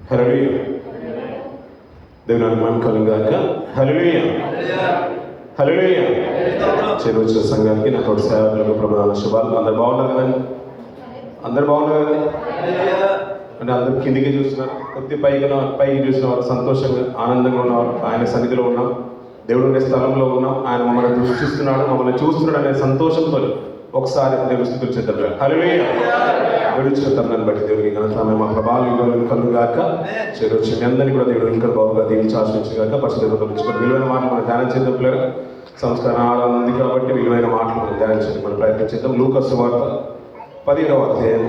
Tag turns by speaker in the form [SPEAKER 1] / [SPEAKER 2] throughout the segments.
[SPEAKER 1] హల్లెలూయా. దేవుని మహిమ కలుగుగాక. హల్లెలూయా. హల్లెలూయా. చేరువచ్చిన సంఘానికి నా తోటి సేవకులకు ప్రధాన శుభాలు. అందరు బాగున్నారు కదండి? అందరు బాగున్నారు కదండి? అంటే అందరు కిందికి చూస్తున్నారు. కొద్ది పైకి చూసిన వారు సంతోషంగా ఆనందంగా ఉన్నవారు ఆయన సన్నిధిలో ఉన్నాం, దేవుడు ఉండే స్థలంలో ఉన్నాం, ఆయన మమ్మల్ని దృష్టిస్తున్నాడు, మమ్మల్ని చూస్తున్నాడు అనే సంతోషంతో ఒకసారి దేవుని స్తుతులు చేద్దాం. హల్లెలూయా. గడిచిన తరుణాన్ని బట్టి దేవుడికి ఘనత మా ప్రభావం కలుగాక. చేరొచ్చి మీ అందరినీ కూడా దేవుడు ఇంకా బాగుగా దీవించి ఆశ్రయించగాక. పరిశుద్ధ విలువైన మాటలు మనం ధ్యానం చేద్దాం పిల్లలు. సంస్కారం ఆడాలి ఉంది కాబట్టి విలువైన మాటలు మనం ధ్యానం చేయడం మనం ప్రయత్నం చేద్దాం. లూకా సువార్త 15వ అధ్యాయం,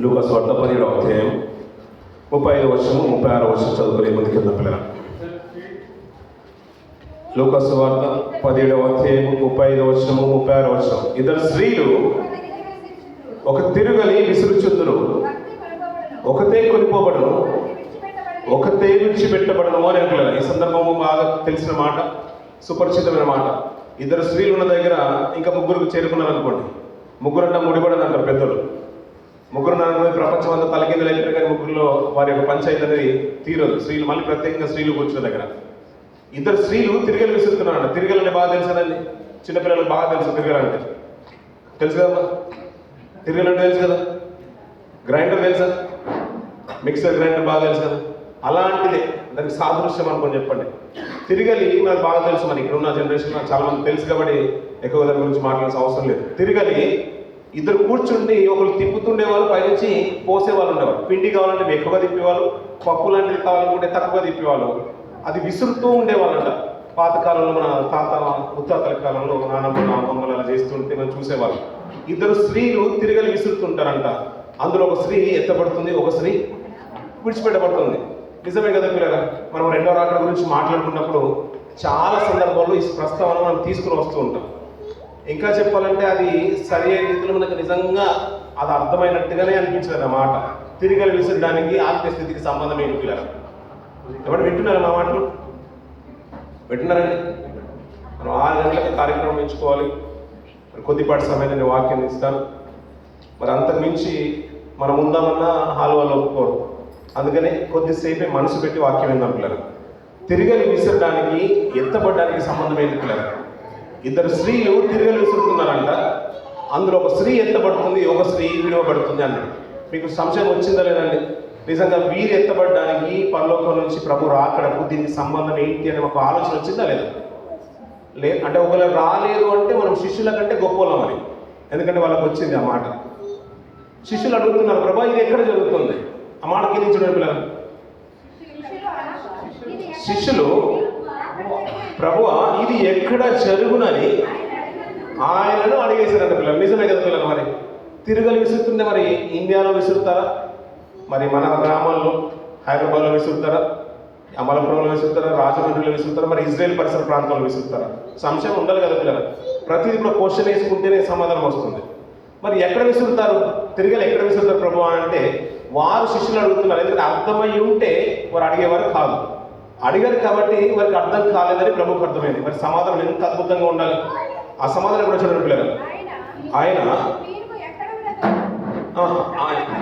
[SPEAKER 1] లూకా సువార్త 15వ అధ్యాయం 35వ వచనం 36వ వచనం చదువుకునే ముందుకు వెళ్దాం పిల్లలు. లూకా సువార్త 17వ అధ్యాయం 35వ వచనం 36వ వచనం. ఇద్దరు స్త్రీలు ఒక తిరుగలి విసురుచుందురు, ఒకతే కొనిపోబడును, ఒకతే విడిచిపెట్టబడును అని అంటున్నారు. ఈ సందర్భము బాగా తెలిసిన మాట, సుపరిచితమైన మాట. ఇద్దరు స్త్రీలు ఉన్న దగ్గర ఇంకా ముగ్గురికి చేరుకున్నారు అనుకోండి. ముగ్గురు అంటే ముడిపడని అంటారు పెద్దలు. ముగ్గురు నన్ను ప్రపంచం అంతా తలకిందులు అయిపోయారు, కానీ ముగ్గురులో వారి యొక్క పంచాయతీ అనేది తీరదు. స్త్రీలు మళ్ళీ ప్రత్యేకంగా స్త్రీలు కూర్చున్న దగ్గర ఇద్దరు స్త్రీలు తిరగలు విసురుతున్నాడు. తిరగలంటే బాగా తెలుసు కదండి, చిన్నపిల్లలకు బాగా తెలుసు. తిరగలంటే తెలుసు కదమ్మా, తిరగలంటే తెలుసు కదా. గ్రైండర్ తెలుసా? మిక్సర్ గ్రైండర్ బాగా తెలుసు కదా. అలాంటిదే దానికి సాదృశ్యం అనుకోని చెప్పండి. తిరగలి నాకు బాగా తెలుసు. మరి ఇక్కడ ఉన్న జనరేషన్ నాకు చాలా మంది తెలుసు కాబట్టి ఎక్కువ దాని గురించి మాట్లాడాల్సిన అవసరం లేదు. తిరగలి ఇద్దరు కూర్చుండి ఒకరు తిప్పుతుండేవాళ్ళు, పైనుంచి పోసేవాళ్ళు ఉండేవాళ్ళు. పిండి కావాలంటే ఎక్కువగా తిప్పేవాళ్ళు, పప్పు లాంటివి కావాలనుకుంటే తక్కువగా తిప్పేవాళ్ళు. అది విసురుతూ ఉండేవాళ్ళంట. పాతకాలంలో మన తాత ముత్తాతల కాలంలో నానమ్మ అమ్మమ్మలు అలా చేస్తుంటే మనం చూసేవాళ్ళు. ఇద్దరు స్త్రీలు తిరగలి విసురుతుంటారంట. అందులో ఒక స్త్రీ ఎత్తబడుతుంది, ఒక స్త్రీ విడిచిపెట్టబడుతుంది. నిజమే కదా పిల్లగా? మనం రెండో రాకడ గురించి మాట్లాడుకున్నప్పుడు చాలా సందర్భాల్లో ఈ ప్రస్తావన మనం తీసుకుని వస్తూ ఉంటాం. ఇంకా చెప్పాలంటే అది సరి అయిన రీతిలో మనకు నిజంగా అది అర్థమైనట్టుగానే అనిపించదు అన్నమాట. తిరగలి విసరడానికి ఆత్మీయ స్థితికి సంబంధం ఏంటి పిల్లలు? ఎవరు వింటున్నారా మా మాటలు? వింటున్నారండి? మనం 6 గంటలకు కార్యక్రమం ఎంచుకోవాలి. మరి కొద్దిపాటి సమయాన్ని నేను వాక్యాన్ని ఇస్తాను. మరి అంతకు మించి మనం ఉందామన్నా హాల్ వాళ్ళు ఒప్పుకోరు. అందుకని కొద్దిసేపే మనసు పెట్టి వాక్యం విందాం పిల్లలు. తిరగలి విసరడానికి ఎత్తబడడానికి సంబంధం ఏంటి పిల్లలు? ఇద్దరు స్త్రీలు తిరగలి విసురుతున్నారంట. అందులో ఒక స్త్రీ ఎత్తబడుతుంది, ఒక స్త్రీ విడవబడుతుంది అన్నాడు. మీకు సంశయం వచ్చిందా లేదండి? నిజంగా వీరు ఎత్తబడడానికి పరలోకం నుంచి ప్రభు రాకడకు దీనికి సంబంధం ఏంటి అని ఒక ఆలోచన వచ్చిందా లేదా? అంటే ఒకవేళ రాలేదు అంటే మనం శిష్యుల కంటే గొప్పలం అని. ఎందుకంటే వాళ్ళకి వచ్చింది ఆ మాట. శిష్యులు అడుగుతున్నారు, ప్రభా ఇది ఎక్కడ జరుగుతుంది? ఆ మాట కింద చూడండి పిల్లలు. శిష్యులు ప్రభువా ఇది ఎక్కడ జరుగునని ఆయనను అడిగేశారంట పిల్లలు. నిజమే కదా పిల్లలు? మరి తిరగలి విసురుతుంటే మరి ఇండియాలో విసురుతారా? మరి మన గ్రామాల్లో హైదరాబాద్లో విసురుతారా? అమలాపురంలో విసురుతారా? రాజమండ్రిలో విసురుతారా? మరి ఇజ్రాయెల్ పరిసర ప్రాంతాల్లో విసురుతారా? సంశయం ఉండాలి కదా పిల్లలు. ప్రతిదీ కూడా క్వశ్చన్ వేసుకుంటేనే సమాధానం వస్తుంది. మరి ఎక్కడ విసురుతారు? తిరగలి ఎక్కడ విసురుతారు ప్రభు అంటే వారు శిష్యులు అడుగుతున్నారు. ఎందుకంటే అర్థమై ఉంటే వారు అడిగేవారు కాదు. అడిగారు కాబట్టి వారికి అర్థం కాలేదని ప్రభుకు అర్థమైంది. మరి సమాధానం ఎంత అద్భుతంగా ఉండాలి! ఆ సమాధానం కూడా చూడండి పిల్లలు. ఆయన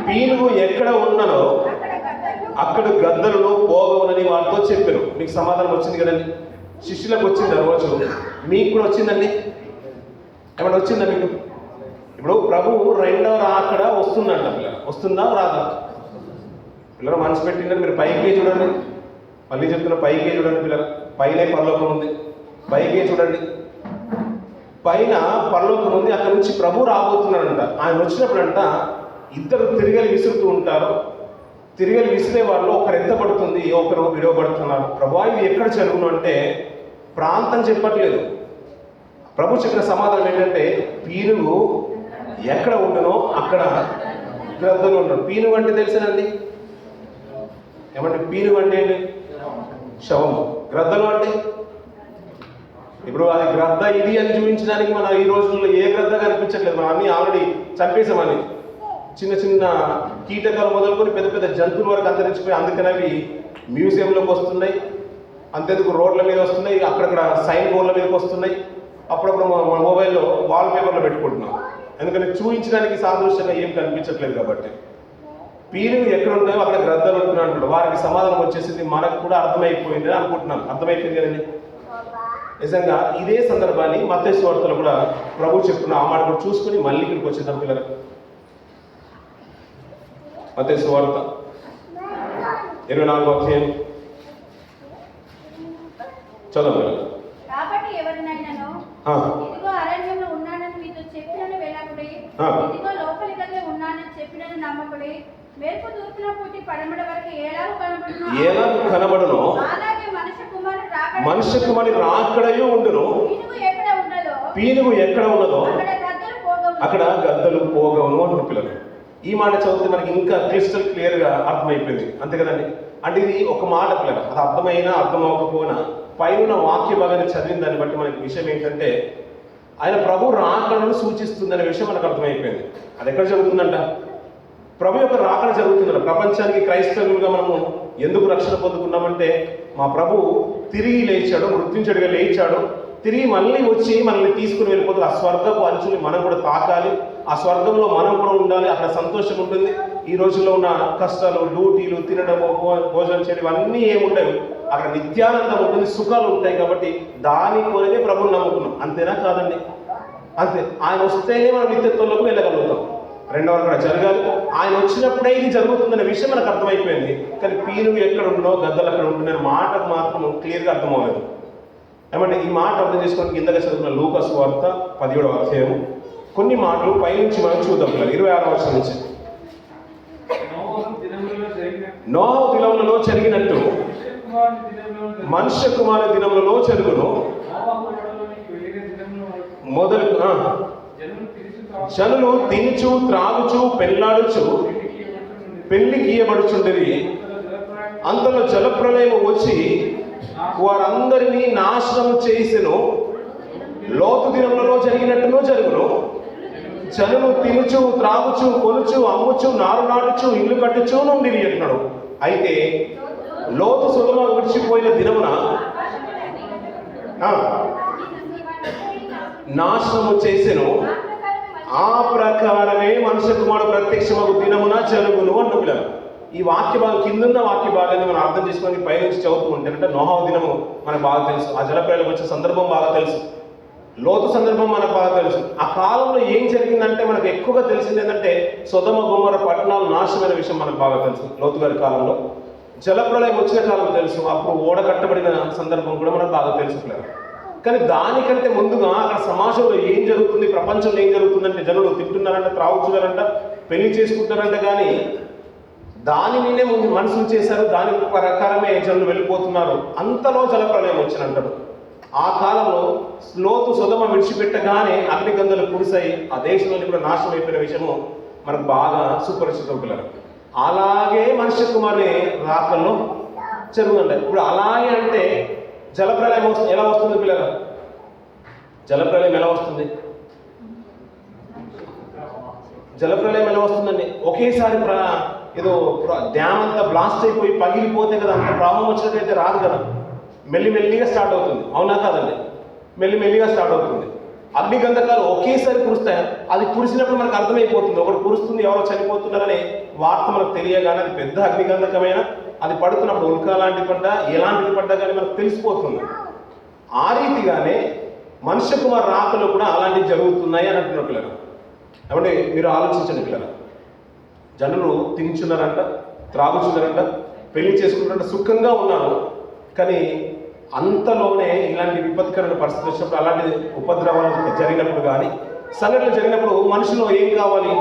[SPEAKER 1] పీనుగు ఎక్కడ ఉన్ననో అక్కడ గద్దలను పోగవనని వారితో చెప్పారు. మీకు సమాధానం వచ్చింది కదండి? శిష్యులకు వచ్చింది ఆ రోజు, మీకు కూడా వచ్చిందండి. ఏమన్నా వచ్చిందా మీకు? ఇప్పుడు ప్రభువు రెండవ రాకడ వస్తుందంట పిల్లలు. వస్తుందా రాదా? పిల్లలు మనసు పెట్టిందని మీరు పైకే చూడండి. మళ్ళీ చెప్తున్నా, పైకే చూడండి పిల్లలు. పైనే పరలోకం ఉంది, పైకే చూడండి. పైన పరలోకం ఉంది, అక్కడ నుంచి ప్రభు రాబోతున్నాడంట. ఆయన వచ్చినప్పుడంట ఇద్దరు తిరగలి విసురుతూ ఉంటారు. తిరగలి విసిరే వాళ్ళు ఒకరు ఎత్తబడుతుంది, ఒకరు విడవబడుతున్నారు. ప్రభు ఇది ఎక్కడ జరుగును అంటే ప్రాంతం చెప్పట్లేదు. ప్రభు చెప్పిన సమాధానం ఏంటంటే పీనుగు ఎక్కడ ఉండనో అక్కడ గ్రద్దలు ఉండవు. పీనుగు అంటే తెలుసానండి? ఏమంటే పీనుగు అంటే ఏంటి? శవము. గ్రద్దలు అంటే ఇప్పుడు అది గ్రద్ద ఇది అని చూపించడానికి మన ఈ రోజుల్లో ఏ గ్రద్ద కనిపించట్లేదు. మనం అన్ని ఆల్రెడీ చంపేసామని. చిన్న చిన్న కీటకాలు మొదలుకొని పెద్ద పెద్ద జంతువుల వరకు అంతరించిపోయి, అందుకని అవి మ్యూజియంలోకి వస్తున్నాయి. అంతేందుకు రోడ్ల మీద వస్తున్నాయి, అక్కడక్కడ సైన్ బోర్డుల మీదకి వస్తున్నాయి. అప్పుడప్పుడు మన మొబైల్లో వాల్ పేపర్లో పెట్టుకుంటున్నాం. ఎందుకంటే చూపించడానికి సాదృశ్యంగా ఏం కనిపించట్లేదు కాబట్టి. పీనుగు ఎక్కడ ఉంటాయో అక్కడ గ్రద్దలు ఉంటున్నాయి అంటాడు. వారికి సమాధానం వచ్చేసింది, మనకు కూడా అర్థమైపోయింది అనుకుంటున్నాను. అర్థమైపోయింది కదండి. నిజంగా ఇదే సందర్భాన్ని మత్తయి సువార్తలో కూడా ప్రభు చెప్తున్న ఆ మాట కూడా చూసుకుని మళ్ళీ ఇక్కడికి వచ్చేద్దాం పిల్లలు. మత్తయి సువార్త 24వ అధ్యాయం చదవండి.
[SPEAKER 2] కాబట్టి ఎవరినైనాను ఇదిగో అరణ్యంలో ఉన్నానని మీతో చెప్పినను వెళ్ళకుడి, ఇదిగో లోపలి గదిలో ఉన్నానని చెప్పినను నమ్మకుడి. మెరుపు తూర్పున పుట్టి పడమట వరకు ఏలాగు కనబడును అలాగే మనుష్య కుమారుని రాకడయు ఉండును. పీనుగు ఎక్కడ ఉన్నదో అక్కడ గద్దలు పోగవును అంటున్న పిల్లలు. ఈ మాట చదివితే మనకి ఇంకా క్రిస్టల్ క్లియర్ గా అర్థమైపోయింది, అంతే కదండి. అంటే ఇది ఒక మాట పిల్లలు, అది అర్థమైనా అర్థం అవ్వకపోయినా పైన వాక్య భాగాన్ని చదివిన దాన్ని బట్టి మనకి విషయం ఏంటంటే ఆయన ప్రభు రాకడను సూచిస్తుందనే విషయం మనకు అర్థమైపోయింది. అది ఎక్కడ జరుగుతుందంట? ప్రభు యొక్క రాకడ జరుగుతుందంట. ప్రపంచానికి క్రైస్తవులుగా మనము ఎందుకు రక్షణ పొందుకున్నామంటే మా ప్రభు తిరిగి లేచాడు, మృత్యుంజడుగా లేచాడు, తిరిగి మళ్ళీ వచ్చి మనల్ని తీసుకుని వెళ్ళిపోతుంది. ఆ స్వర్గపు అంచుని మనం కూడా తాకాలి, ఆ స్వర్గంలో మనం కూడా ఉండాలి, అక్కడ సంతోషం ఉంటుంది. ఈ రోజుల్లో ఉన్న కష్టాలు, డ్యూటీలు, తినడము, భోజనం చేయడం అన్నీ ఏముండవు. అక్కడ నిత్యానందం ఉంటుంది, సుఖాలు ఉంటాయి. కాబట్టి దాని కొరకే ప్రభుని నమ్ముకున్నాం, అంతేనా కాదండి? అంతే. ఆయన వస్తేనే మనం నిత్యత్వంలోకి వెళ్ళగలుగుతాం. రెండవ అక్కడ జరగాలి, ఆయన వచ్చినప్పుడే ఇది జరుగుతుందనే విషయం మనకు అర్థమైపోయింది. కానీ పీనుగు ఎక్కడ ఉండో గద్దలు అక్కడ ఉంటుందనే మాటకు మాత్రం క్లియర్గా అర్థం అవ్వలేదు. ఏమంటే ఈ మాట అర్థం చేసుకోవడానికి ఇందాక చదువుకున్న లూకా సువార్త 17వ అధ్యాయం కొన్ని మాటలు పైనుంచి మనం చూద్దాం. 26వ వర్షం నుంచి. నోహు దినములలో జరిగినట్టు మనుష్య కుమారుని దినములలో జరుగును. మొదలు జనులు తినుచు త్రాగుచు పెళ్ళాడుచు పెళ్లికి ఇయ్యబడుచుండేది. అంతలో జలప్రలయం వచ్చి వారందరినీ నాశనం చేసెను. లోతు దినములలో జరిగినట్టును జరుగును. జనులు తినుచు త్రాగుచు కొనుచు అమ్ముచు నారు నాటుచు ఇల్లు కట్టుచు నుండి అంటున్నాడు. అయితే లోతు సొదొమ విడిచిపోయిన దినమున నాశనము చేసెను. ఆ ప్రకారమే మనుష్య కుమారుడు ప్రత్యక్షమగు దినమున జరుగును అంటున్నారు. ఈ వాక్య భాగం కిందున్న వాక్య భాగాన్ని మనం అర్థం చేసుకొని పైనుంచి చదువుతూ ఉంటే అంటే నోహు దినము మనకు బాగా తెలుసు, ఆ జలప్రలయం వచ్చే సందర్భం బాగా తెలుసు, లోతు సందర్భం మనకు బాగా తెలుసు. ఆ కాలంలో ఏం జరిగిందంటే మనకు ఎక్కువగా తెలిసింది ఏంటంటే సొదొమ గొమొర్రా పట్టణాలు నాశనమైన విషయం మనకు బాగా తెలుసు. లోతు గారి కాలంలో జలప్రలయం వచ్చిన కాలం తెలుసు, అప్పుడు ఓడ కట్టబడిన సందర్భం కూడా మనకు బాగా తెలుసు. కానీ దానికంటే ముందుగా అక్కడ సమాజంలో ఏం జరుగుతుంది, ప్రపంచంలో ఏం జరుగుతుందంటే జనులు తింటున్నారంట, త్రాగుతున్నారంట, పెళ్లి చేసుకుంటారంట. కానీ దాని మీదే ముందు మనసులు చేశారు, దాని ప్రకారమే జనులు వెళ్ళిపోతున్నారు. అంతలో జలప్రలయం వచ్చినంటాడు. ఆ కాలంలో లోతు సొదొమ విడిచిపెట్టగానే అగ్నిగంధలు కురిసాయి, ఆ దేశంలో కూడా నాశనం అయిపోయిన విషయము మనకు బాగా సుపరిచితం పిల్లలు. అలాగే మనుష్య కుమారుని రాకల్లో జరుగుతుందంట. ఇప్పుడు అలాగే అంటే జలప్రలయం ఎలా వస్తుంది పిల్లలు? జలప్రలయం ఎలా వస్తుంది? జలప్రలయం ఎలా వస్తుందండి? ఒకేసారి ఏదో డ్యామ్ అంతా బ్లాస్ట్ అయిపోయి పగిలిపోతే కదా, అంత ప్రవాహం వచ్చినట్టయితే రాదు కదా, మెల్లిమెల్లిగా స్టార్ట్ అవుతుంది. అవునా కాదండి? మెల్లిమెల్లిగా స్టార్ట్ అవుతుంది. అగ్నిగంధకాలు ఒకేసారి కురుస్తాయి. అది కురిసినప్పుడు మనకు అర్థమైపోతుంది, ఒకటి కురుస్తుంది, ఎవరో చనిపోతున్నారనే వార్త మనకు తెలియగానే అది పెద్ద అగ్నిగంధకమైన అది పడుతున్నప్పుడు ఉల్కా లాంటి పడ్డా ఎలాంటిది పడ్డా కానీ మనకు తెలిసిపోతుంది. ఆ రీతిగానే మనుష్య కుమార్ రాకలో కూడా అలాంటివి జరుగుతున్నాయి అని అంటున్నారు పిల్లలు. కాబట్టి మీరు ఆలోచించండి పిల్లలు, జనులు తింటున్నారంట, త్రాగుచున్నారంట, పెళ్లి చేసుకుంటారంట, సుఖంగా ఉన్నారు. కానీ అంతలోనే ఇలాంటి విపత్కరమైన పరిస్థితి వచ్చినప్పుడు, అలాంటి ఉపద్రవాలు జరిగినప్పుడు కానీ సంఘటనలు జరిగినప్పుడు మనుషులు ఏం కావాలి?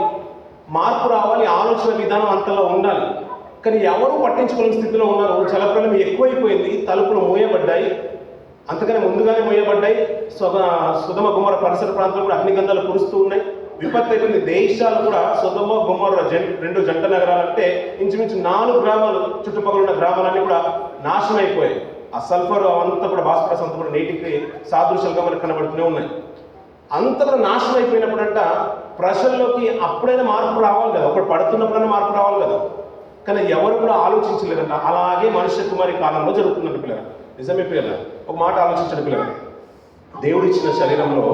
[SPEAKER 2] మార్పు రావాలి, ఆలోచన విధానం అంతలో ఉండాలి. కానీ ఎవరు పట్టించుకునే స్థితిలో ఉన్నారు. జలప్రలయం ఎక్కువైపోయింది, తలుపులు మూయబడ్డాయి, అంతకనే ముందుగానే మూయబడ్డాయి. సొదొమ గొమొర్రా పరిసర ప్రాంతాలు కూడా అగ్నిగంధాలు కురుస్తూ ఉన్నాయి. విపత్తు అయిపోయింది. దేశాలు కూడా సొదొమ గొమొర్రా రెండు జంట నగరాలంటే ఇంచుమించు 4 గ్రామాలు, చుట్టుపక్కల ఉన్న గ్రామాలన్నీ కూడా నాశనం అయిపోయాయి. ఆ సల్ఫర్ అంతా కూడా భాస్పరస్ అంతా కూడా నేటికి సాదృశ్యాలుగా మనకు కనబడుతూనే ఉన్నాయి. అంత కూడా నాశనం అయిపోయినప్పుడంట ప్రజల్లోకి అప్పుడైనా మార్పు రావాలి కదా, ఒకటి పడుతున్నప్పుడైనా మార్పు రావాలి కదా. కానీ ఎవరు కూడా ఆలోచించలేదంట. అలాగే మనుష్య కుమారి కాలంలో జరుగుతుందంట పిల్లలు. నిజమే పిల్లలు, ఒక మాట ఆలోచించండి పిల్లలు. దేవుడిచ్చిన శరీరంలో,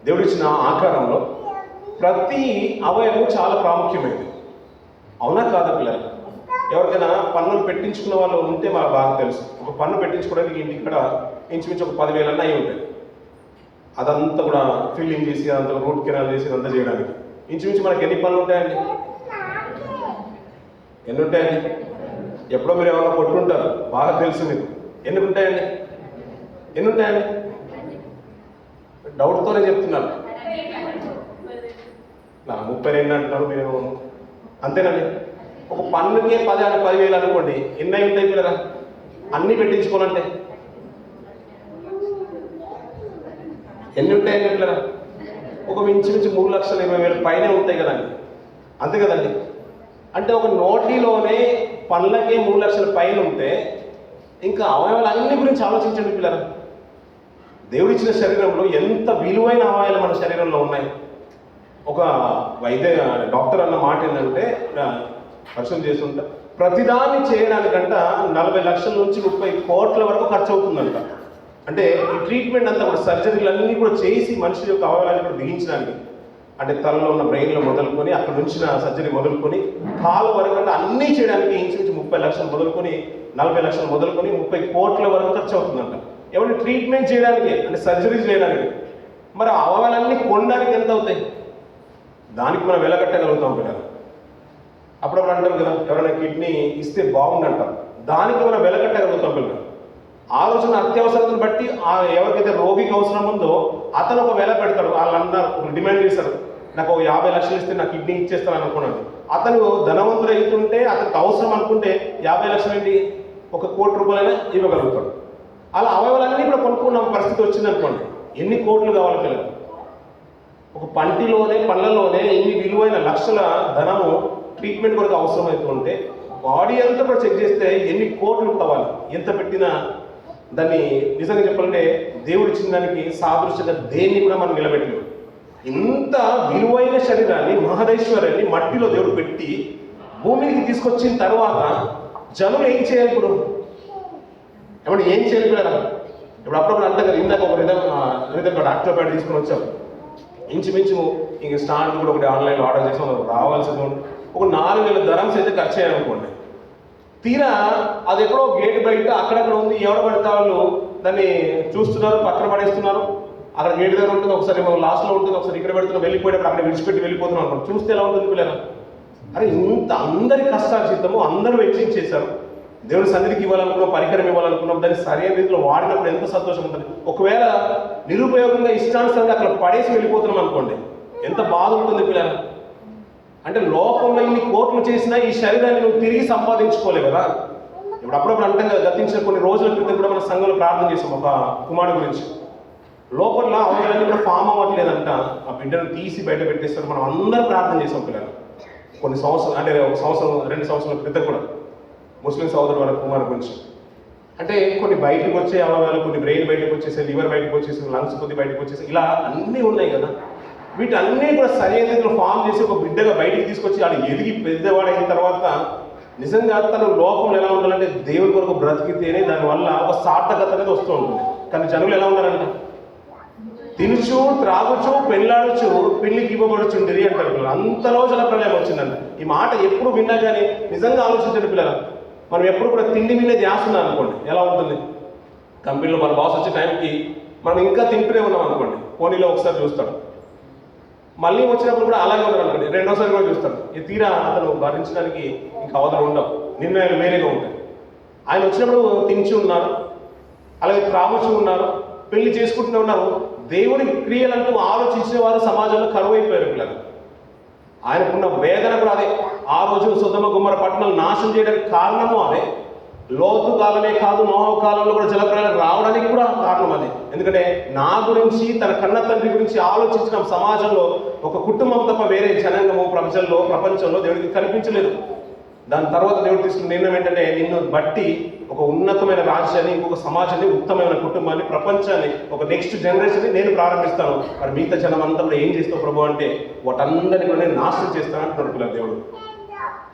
[SPEAKER 2] దేవుడిచ్చిన ఆకారంలో ప్రతి అవయవం చాలా ప్రాముఖ్యమైనది. అవునా కాదా పిల్లలు? ఎవరికైనా పన్నులు పెట్టించుకున్న వాళ్ళు ఉంటే మాకు బాగా తెలుసు. ఒక పన్ను పెట్టించుకోవడానికి ఇంటికి ఇక్కడ ఇంచుమించు ఒక 10,000 అన్న అయి ఉంటాయి. అదంతా కూడా ఫిల్లింగ్ చేసి అంత రూట్ కెనాల్ చేసి అంతా చేయడానికి ఇంచుమించు మనకి ఎన్ని పనులు ఉంటాయండి? ఎన్ని ఉంటాయండి? ఎప్పుడో మీరు ఏమైనా కొట్టుకుంటారు, బాగా తెలుసు మీకు. ఎన్ని ఉంటాయండి? ఎన్ని ఉంటాయండి? డౌట్తోనే చెప్తున్నాను. 32 అంటున్నారు మీరు, అంతేనండి. ఒక పన్నుకే 10,000 అనుకోండి, ఎన్ని అయి ఉంటాయి పిల్లరా అన్నీ పెట్టించుకోవాలంటే? ఎన్ని ఉంటాయండి పిల్లరా? ఒక ఇంచుమించు 3,20,000 పైనే ఉంటాయి కదండి, అంతే కదండి. అంటే ఒక నోటిలోనే పనులకే 3 లక్షల పైన ఉంటే ఇంకా అవయవాలు అన్ని గురించి ఆలోచించండి పిల్లరా. దేవుడిచ్చిన శరీరంలో ఎంత విలువైన అవయవాలు మన శరీరంలో ఉన్నాయి. ఒక డాక్టర్ అన్న మాట ఏంటంటే, పరిశోధన చేస్తుంటా, ప్రతిదాన్ని చేయడానికంట 40 లక్షల నుంచి 30 కోట్ల వరకు ఖర్చు అవుతుందంట. అంటే ఈ ట్రీట్మెంట్ అంతా కూడా సర్జరీలు అన్నీ కూడా చేసి మనిషి యొక్క అవయవాన్ని కూడా బిగించడానికి, అంటే తలలో ఉన్న బ్రెయిన్లో మొదలుకొని అక్కడ నుంచి సర్జరీ మొదలుకొని కాలు వరకు అంటే అన్నీ చేయడానికి ఇంచుమించు 30 లక్షలు మొదలుకొని 40 లక్షలు మొదలుకొని 30 కోట్ల వరకు ఖర్చు అవుతుందంట. ఎవరిని ట్రీట్మెంట్ చేయడానికి, అంటే సర్జరీ చేయడానికి. మరి అవయవాలన్నీ కొనడానికి ఎంత అవుతాయి? దానికి మనం వెలకట్టగలుగుతాం పిల్లలు. అప్పుడప్పుడు అంటారు కదా, ఎవరైనా కిడ్నీ ఇస్తే బాగుందంటారు, దానికి మనం వెలకట్టగలుగుతాం పిల్లలు. ఆ రోజున అత్యవసరతను బట్టి ఎవరికైతే రోగికి అవసరం ఉందో అతను ఒక వెల పెడతాడు. వాళ్ళు అన్నారు, డిమాండ్ చేశారు, నాకు 50 లక్షలు ఇస్తే నా కిడ్నీ ఇచ్చేస్తాను అనుకున్నాడు. అతను ధనవంతుడు అవుతుంటే అతనికి అవసరం అనుకుంటే 50 లక్షలు ఏంటి, 1 కోటి రూపాయలైనా ఇవ్వగలుగుతాడు. అలా అవయవాలన్నీ కూడా కొనుక్కున్న పరిస్థితి వచ్చిందనుకోండి, ఎన్ని కోట్లు కావాలి పిల్లలు? ఒక పళ్ళలోనే ఎన్ని విలువైన లక్షల ధనము ట్రీట్మెంట్ కొరకు అవసరమవుతుంటే బాడీ అంతా కూడా చెక్ చేస్తే ఎన్ని కోట్లు కావాలి? ఎంత పెట్టినా దాన్ని నిజంగా చెప్పాలంటే దేవుడు ఇచ్చిన దానికి సాదృశ్యంగా దేన్ని కూడా మనం నిలబెట్టలేము. ఇంత విలువైన శరీరాన్ని, మహదైశ్వర్యాన్ని మట్టిలో దేవుడు పెట్టి భూమికి తీసుకొచ్చిన తర్వాత జనులు ఏం చేయాలి? ఇప్పుడు ఏం చేయాలి కదా? ఇప్పుడు అప్పుడప్పుడు అంటే కదా, ఇందాక ఒక రిధం డాక్టర్ ప్యాడ్ తీసుకొని వచ్చాం, ఇంచుమించు ఇంక స్టాండ్ కూడా ఒకటి ఆన్లైన్లో ఆర్డర్ చేసాం, రావాల్సింది ఒక 4,000 ధరమ్స్ అయితే ఖర్చు అయ్యాలనుకోండి. తీరా అది ఎక్కడో గేట్ బయట అక్కడక్కడ ఉంది, ఎవడ పడితే వాళ్ళు దాన్ని చూస్తున్నారు, పక్కన పడేస్తున్నారు. అక్కడ గేట్ దగ్గర ఉంటుంది, ఒకసారి లాస్ట్లో ఉంటుంది, ఒకసారి ఇక్కడ పెడుతున్నా, వెళ్ళిపోయేటప్పుడు అక్కడ విడిచిపెట్టి వెళ్ళిపోతున్నాం అనుకోండి. చూస్తే ఎలా ఉంటుంది పిల్లలు? అరే ఇంత అందరి కష్టార్జితము అందరూ వెచ్చించేశారు, దేవుడి సన్నిధికి ఇవ్వాలనుకున్నాం, పరికరం ఇవ్వాలనుకున్నాం, దాన్ని సరైన రీతిలో వాడినప్పుడు ఎంత సంతోషం ఉంటుంది. ఒకవేళ నిరుపయోగంగా ఇష్టానుసారంగా అక్కడ పడేసి వెళ్ళిపోతున్నాం అనుకోండి, ఎంత బాధ ఉంటుంది పిల్లలు. అంటే లోకంలో ఇన్ని కోట్లు చేసినా ఈ శరీరాన్ని నువ్వు తిరిగి సంపాదించుకోలేవు కదా. ఇప్పుడు అప్పుడప్పుడు అంటే గతించిన కొన్ని రోజుల క్రితం కూడా మన సంఘంలో ప్రార్థన చేసాం ఒక కుమారుడు గురించి. లోపల అవయవాలన్నీ కూడా ఫామ్ అవ్వట్లేదంట, ఆ బిడ్డను తీసి బయట పెట్టేస్తారు. మనం అందరం ప్రార్థన చేసాం పిల్లలు. కొన్ని సంవత్సరాలు, అంటే 1 సంవత్సరం 2 సంవత్సరాల క్రితం కూడా ముస్లిం సోదరుడు వాళ్ళ కుమారు గురించి. అంటే కొన్ని బయటకు వచ్చే అవయవాలు, కొన్ని బ్రెయిన్ బయటకు వచ్చేసి, లివర్ బయటకు వచ్చేసి, లంగ్స్ కొద్ది బయటకు వచ్చేసి, ఇలా అన్నీ ఉన్నాయి కదా. వీటన్నీ కూడా సరైన రీతిలో ఫామ్ చేసి ఒక బిడ్డగా బయటికి తీసుకొచ్చి వాడు ఎదిగి పెద్దవాడైన తర్వాత నిజంగా తను లోకంలో ఎలా ఉండాలంటే దేవుడి కొరకు బ్రతికితేనే దానివల్ల ఒక సార్థకత అనేది వస్తూ ఉంటుంది. కానీ జనులు ఎలా ఉన్నారంట, తినుచు త్రాగుచు పెళ్ళాడుచు పెళ్లికి ఇవ్వబడుచుండిరి అంటారు పిల్లలు. అంతలో జలప్రలయం వచ్చిందంట. ఈ మాట ఎప్పుడు విన్నా కానీ నిజంగా ఆలోచించండి పిల్లలు. మనం ఎప్పుడు కూడా తిండి మీద ధ్యాస ఉన్నాం అనుకోండి, ఎలా ఉంటుంది? కంపెనీలో మన బాస్ వచ్చే టైంకి మనం ఇంకా తింటూనే ఉన్నాం అనుకోండి, ఫోన్లో ఒకసారి చూస్తాడు, మళ్ళీ వచ్చినప్పుడు కూడా అలాగే ఉండదు అనుకోండి, రెండోసారి కూడా చూస్తాడు. ఈ తీరా అతను భరించడానికి ఇంకా అవతలు ఉండవు, నిర్ణయాలు వేరేగా ఉంటాయి. ఆయన వచ్చినప్పుడు తించి ఉన్నారు, అలాగే త్రాగుచూ ఉన్నారు, పెళ్లి చేసుకుంటూనే ఉన్నారు. దేవుడి క్రియలంటూ ఆలోచించిన వారు సమాజంలో కరువైపోయారు పిల్లలు. ఆయనకున్న వేదన కూడా అదే. ఆ రోజు సొదొమ గొమొర్రా పట్టణాలు నాశనం చేయడానికి కారణము అదే. లోతు కాలమే కాదు, నోహ కాలంలో కూడా జలప్రలయం రావడానికి కూడా కారణం అదే. ఎందుకంటే నా గురించి, తన కన్న తండ్రి గురించి ఆలోచించిన సమాజంలో ఒక కుటుంబం తప్ప వేరే జనాంగము ప్రపంచంలో దేవుడికి కనిపించలేదు. దాని తర్వాత దేవుడు తీసుకున్న నిర్ణయం ఏంటంటే, నిన్ను బట్టి ఒక ఉన్నతమైన రాజ్యాన్ని, ఇంకొక సమాజాన్ని, ఉత్తమమైన కుటుంబాన్ని, ప్రపంచాన్ని, ఒక నెక్స్ట్ జనరేషన్ని నేను ప్రారంభిస్తాను. మరి మిగతా జనం అంతా కూడా ఏం చేస్తావు ప్రభు అంటే, వాటందరినీ కూడా నేను నాశనం చేస్తాను అంటున్నాడు పిల్లలు దేవుడు.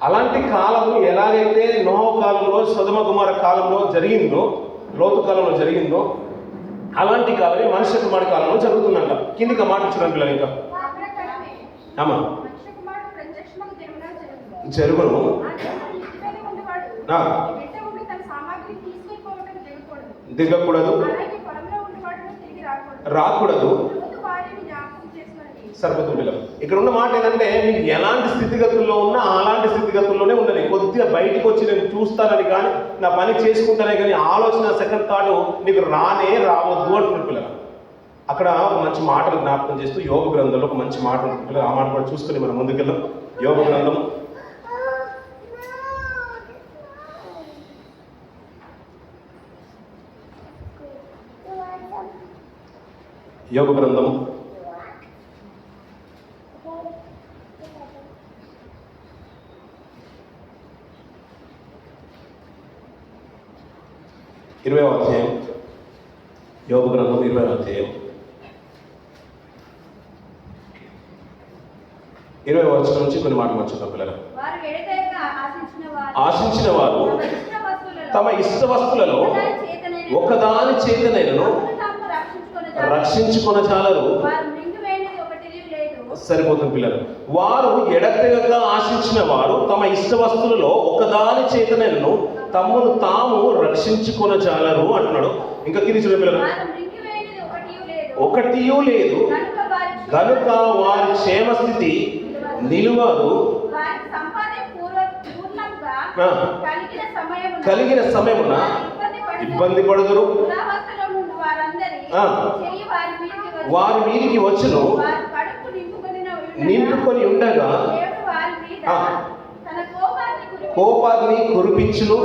[SPEAKER 2] అలాంటి కాలము ఎలాగైతే నోహ కాలంలో, సొదొమ గొమొర్రా కాలంలో జరిగిందో, లోతు కాలంలో జరిగిందో, అలాంటి కాలమే మనుష్య కుమారుడి కాలంలో జరుగుతుందంట. కిందికి మాట ఇచ్చిన పిల్లలు ఇంకా
[SPEAKER 1] జరుగును. ఆ, దిగకూడదు, రాకూడదు. సరిపోతుంది పిల్లలు. ఇక్కడ ఉన్న మాట ఏంటంటే మీకు ఎలాంటి స్థితిగతుల్లో ఉన్నా అలాంటి స్థితిగతుల్లోనే ఉండాలి. కొద్దిగా బయటకు వచ్చి నేను చూస్తానని కానీ నా పని చేసుకుంటానే కానీ ఆలోచన సెకండ్ థాట్ నీకు రావద్దు అంటున్నారు పిల్లలు. అక్కడ ఒక మంచి మాటలు జ్ఞాపకం చేస్తూ యోగ గ్రంథంలో ఒక మంచి మాట ఉంటుంది పిల్లలు. ఆ మాట కూడా చూసుకొని మనం ముందుకెళ్దాం. యోగ గ్రంథం యోగ గ్రంథం 20వ అధ్యాయం. యోగ గ్రంథం 20వ అధ్యాయం 20వ వచనం నుంచి కొన్ని మాటలు మంచుతాం పిల్లలు. ఆశించిన వారు తమ ఇష్ట వస్తువులలో ఒకదాని చేతనైనను రక్షించుకొనజాలరు. సరిపోతుంది పిల్లలు. వారు ఎడతెగక ఆశించిన వారు తమ ఇష్ట వస్తువులలో ఒకదాని చేతనైనను తమ్మును తాము రక్షించుకొనజాలరు అంటున్నాడు. ఇంకా కింది చూడండి పిల్లలు. ఒకటియూ లేదు గనుక వారి క్షేమస్థితి నిలువదు. కలిగిన సమయమున ఇబ్బంది పడుదురు. వారి మీదికి వచ్చును. నింపుకొని ఉండగా కోపాగ్ని కురిపించును.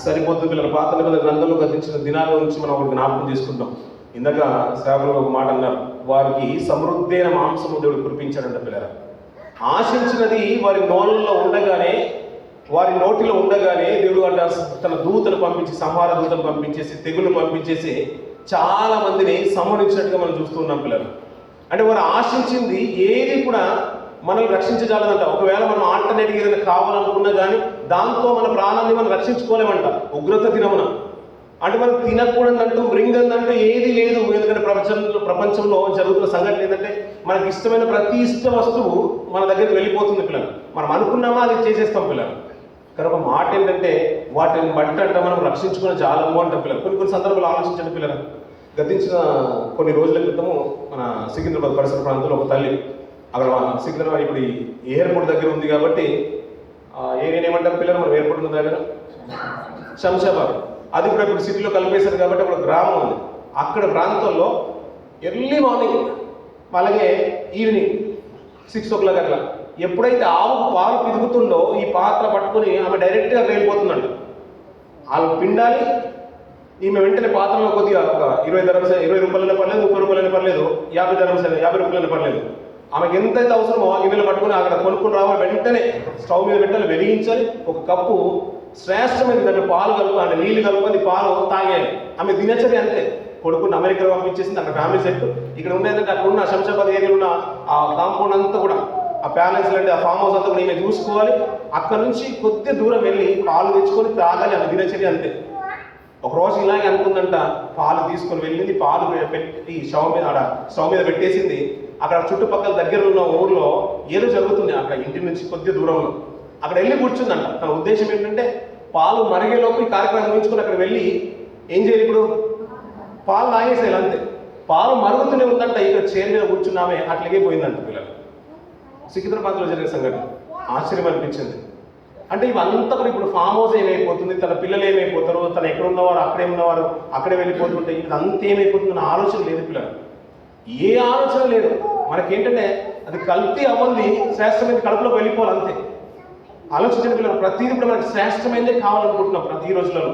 [SPEAKER 1] సరిపోతుంది పిల్లలు. పాత నిబంధన గ్రంథంలో గతించిన దినాల నుంచి మనం ఒకటి జ్ఞాపకం చేసుకుంటాం. ఇందాక సేవకులు ఒక మాట అన్నారు, వారికి సమృద్ధైన మాంసము దేవుడు కురిపించాడంట పిల్లలు. ఆశించినది వారి నోళ్ళలో ఉండగానే, వారి నోటిలో ఉండగానే దేవుడు అంట తన దూతను పంపించి, సంహార దూతను పంపించేసి, తెగులు పంపించేసి చాలా మందిని సంహరించినట్టుగా మనం చూస్తున్నాం పిల్లలు. అంటే వారు ఆశించింది ఏది కూడా మనల్ని రక్షించజాలదంట. ఒకవేళ మనం ఆల్టర్నేటివ్ ఏదైనా కావాలనుకున్నా కానీ దాంతో మన ప్రాణాన్ని మనం రక్షించుకోలేమంట. ఉగ్రత దినమున అంటే మనం తినకూడదంటూ మృంగందంటూ ఏది లేదు. ఎందుకంటే ప్రపంచంలో జరుగుతున్న సంఘటన ఏంటంటే మనకి ఇష్టమైన ప్రతి ఇష్ట వస్తువు మన దగ్గరికి వెళ్ళిపోతుంది పిల్లలు. మనం అనుకున్నామా అది చేసేస్తాం పిల్లలు. కానీ ఒక మాట ఏంటంటే వాటిని బట్టి అంటే మనం రక్షించుకునే జాలము అంటాం పిల్లలు. కొన్ని సందర్భాలు ఆలోచించండి పిల్లలు. గతించిన కొన్ని రోజుల క్రితము మన సికింద్రాబాద్ పరిసర ప్రాంతంలో ఒక తల్లి, అక్కడ సికింద్రాబాద్ ఇప్పుడు ఈ ఎయిర్పోర్ట్ దగ్గర ఉంది కాబట్టి ఏరియా ఏమంటారు పిల్లలు, మనం ఎయిర్పోర్ట్ ఉంది దగ్గర శంషాబాద్, అది కూడా ఇప్పుడు సిటీలో కలిపేశారు కాబట్టి అక్కడ గ్రామం ఉంది. అక్కడ ప్రాంతంలో ఎర్లీ మార్నింగ్ అలాగే ఈవినింగ్ 6 o'clock అట్లా ఎప్పుడైతే ఆవుకు పాలు పిదుగుతుందో ఈ పాత్ర పట్టుకొని ఆమె డైరెక్ట్గా వెళ్ళిపోతుందంట. వాళ్ళు పిండాలి, ఈమె వెంటనే పాత్రలో కొద్దిగా ఒక 20 రూపాయలైనా పర్లేదు, 30 రూపాయలైనా పర్లేదు, 50 రూపాయలైనా పర్లేదు, ఆమెకి ఎంతైతే అవసరమో ఆ గిన్నెలు పట్టుకుని అక్కడ కొనుక్కుని రావాలి. వెంటనే స్టవ్ మీద వెంటనే వెలిగించాలి. ఒక కప్పు శ్రేష్టమైన దాంట్లో పాలు కలుపుకొని, నీళ్ళు కలుపుకొని పాలు తాగేయాలి. ఆమె దినచర్య అంతే. కొడుకుని అమెరికా పంపించేసింది. అక్కడ ఫ్యామిలీ సెట్. ఇక్కడ ఉండేదంటే అక్కడ ఉన్న శంషాబాద్ ఏరియాలో ఉన్న ఆ కాంపౌండ్ అంతా కూడా, ఆ ప్యాలెస్ లాంటి ఆ ఫామ్ హౌస్ అంతా కూడా ఈమె చూసుకోవాలి. అక్కడ నుంచి కొద్ది దూరం వెళ్ళి పాలు తెచ్చుకొని తాగాలి. ఆమె దినచర్య అంతే. ఒకరోజు ఇలాగే అనుకుందంట, పాలు తీసుకొని వెళ్ళింది, పాలు పెట్టి స్టవ్ మీద పెట్టేసింది. అక్కడ చుట్టుపక్కల దగ్గర ఉన్న ఊర్లో ఏదో జరుగుతుంది. అక్కడ ఇంటి నుంచి కొద్ది దూరంలో అక్కడ వెళ్ళి కూర్చుందంట. తన ఉద్దేశం ఏంటంటే పాలు మరిగేలోపు ఈ కార్యక్రమం ముగించుకొని అక్కడ వెళ్ళి ఏం చేయాలి, ఇప్పుడు పాలు తాగేసేయాలి అంతే. పాలు మరుగుతూనే ఉందంట. ఇక్కడ చైర్ మీద కూర్చున్నామే అట్లాగే పోయిందంట పిల్లలు. సికింద్రాబాద్లో జరిగిన సంఘటన ఆశ్చర్యం అనిపించింది. అంటే ఇవంతా కూడా ఇప్పుడు ఫామ్ హౌస్ ఏమైపోతుంది, తన పిల్లలు ఏమైపోతారు, తను ఎక్కడ ఉన్నవారు అక్కడే ఉన్నవారు అక్కడే వెళ్ళిపోతుంటే ఇదంతా ఏమైపోతుందన్న ఆలోచన లేదు పిల్లలు. ఏ ఆలోచన లేదు. మనకేంటంటే అది కల్తీ అవ్వంది శ్రేష్టమైనది కడుపులోకి వెళ్ళిపోవాలి అంతే. ఆలోచించండి పిల్లలు. ప్రతిదీ కూడా మనకి శ్రేష్టమైనదే కావాలనుకుంటున్నాం. ప్రతి రోజులలో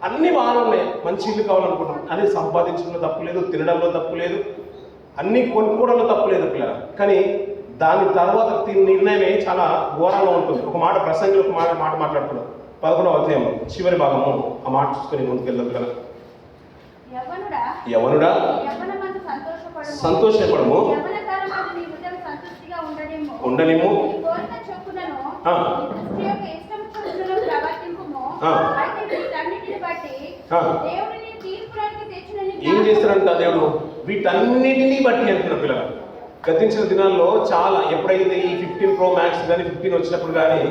[SPEAKER 1] అన్ని బాగానే ఉన్నాయి. మంచి ఇల్లు కావాలనుకుంటున్నాం. అదే సంపాదించడంలో తప్పు లేదు, తినడంలో తప్పు లేదు, అన్ని కొనుక్కోవడంలో తప్పు లేదు పిల్లలు. కానీ దాని తర్వాత నిర్ణయమే చాలా ఘోరంగా ఉంటుంది. ఒక మాట ప్రసంగిలో ఒక మాట మాట్లాడుతున్నాం 11వ అధ్యాయంలో చివరి భాగము. ఆ మాట చూసుకొని ముందుకెళ్దాం పిల్లలు. యవనుడా సంతోషపడము, ఉండనిము, ఏం చేస్తారంట దేవుడు? వీటన్నిటినీ బట్టి అంటున్న పిల్లలు.
[SPEAKER 2] గతించిన దినాల్లో చాలా ఎప్పుడైతే ఈ 15 Pro Max కానీ 15 వచ్చినప్పుడు కానీ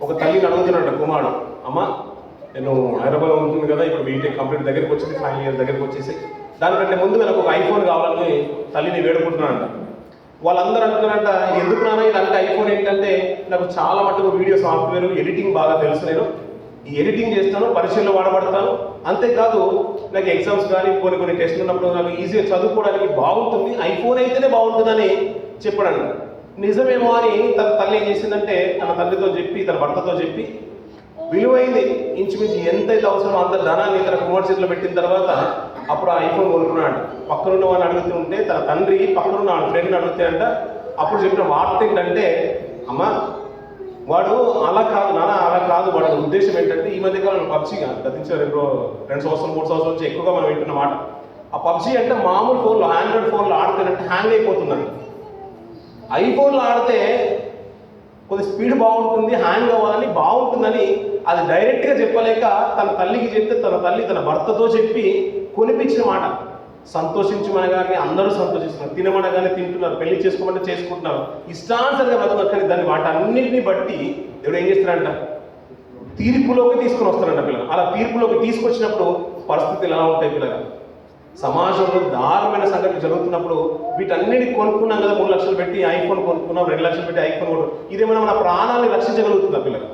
[SPEAKER 2] ఒక తల్లిని అడుగుతున్నాడు కుమారుడు, అమ్మ నేను హైదరాబాద్ ఉంటుంది కదా, ఇప్పుడు బీటెక్ కంప్లీట్ దగ్గరికి వచ్చింది, ఫైనల్ ఇయర్ దగ్గరికి వచ్చేసి దానికంటే ముందు నాకు ఒక ఐఫోన్ కావాలని తల్లిని వేడుకుంటున్నాడంట. వాళ్ళందరూ అంటున్నారంట, ఎందుకు నాన్న ఇదంటే ఐఫోన్ ఏంటంటే నాకు చాలా మటుకు వీడియో సాఫ్ట్వేర్ ఎడిటింగ్ బాగా తెలుసు, నేను ఈ ఎడిటింగ్ చేస్తాను, పరీక్షల్లో వాడబడతాను, అంతేకాదు నాకు ఎగ్జామ్స్ కానీ కొన్ని టెస్ట్లు ఉన్నప్పుడు నాకు ఈజీగా చదువుకోవడానికి బాగుంటుంది, ఐఫోన్ అయితేనే బాగుంటుందని చెప్పాడంట. నిజమేమో అని తన తల్లి ఏం చేసిందంటే తన తల్లితో చెప్పి తన భర్తతో చెప్పి విలువైంది ఇంచుమించు ఎంతైతే అవసరమో అంత ధనాన్ని తన కుమార్ చేతిలో పెట్టిన తర్వాత అప్పుడు ఆ ఐఫోన్ కొనుక్కున్నాడు. పక్కనున్న వాడిని అడుగుతూ ఉంటే తన తండ్రి పక్కనున్న వాళ్ళ ఫ్రెండ్ని అడిగితే అంట అప్పుడు చెప్పిన వార్త ఏంటంటే, అమ్మ వాడు అలా కాదు నాన్న, అలా కాదు, వాడి ఉద్దేశం ఏంటంటే ఈ మధ్యకాలంలో పబ్జీగా గతించిన 2 సంవత్సరాలు 3 సంవత్సరాల నుంచి ఎక్కువగా మనం వింటున్న మాట, ఆ పబ్జీ అంటే మామూలు ఫోన్లో ఆండ్రాయిడ్ ఫోన్లో ఆడితేనంటే హ్యాంగ్ అయిపోతుందంట. ఐఫోన్లో ఆడితే కొద్ది స్పీడ్ బాగుంటుంది, హ్యాంగ్ అవ్వాలని బాగుంటుందని అది డైరెక్ట్గా చెప్పలేక తన తల్లికి చెప్తే తన తల్లి తన భర్తతో చెప్పి కొనిపించిన మాట. సంతోషించమనగానే అందరూ సంతోషిస్తున్నారు, తినమనగానే తింటున్నారు, పెళ్లి చేసుకోమంటే చేసుకుంటున్నారు, ఇష్టానుసరిగా బతుకున్నారు. కానీ దాన్ని వాటన్నింటినీ బట్టి దేవుడు ఏం చేస్తాడంట, తీర్పులోకి తీసుకుని వస్తారంట పిల్లలు. అలా తీర్పులోకి తీసుకొచ్చినప్పుడు పరిస్థితులు ఎలా ఉంటాయి పిల్లలు? సమాజంలో దారుణమైన సంఘటన జరుగుతున్నప్పుడు వీటన్నిటి కొనుక్కున్నాం కదా, 3 లక్షలు పెట్టి ఐఫోన్ కొనుక్కున్నాం, 2 లక్షలు పెట్టి ఐఫోన్ కొనుక్కున్నాం, ఇదేమైనా మన ప్రాణాన్ని రక్షించగలుగుతుందా పిల్లలు?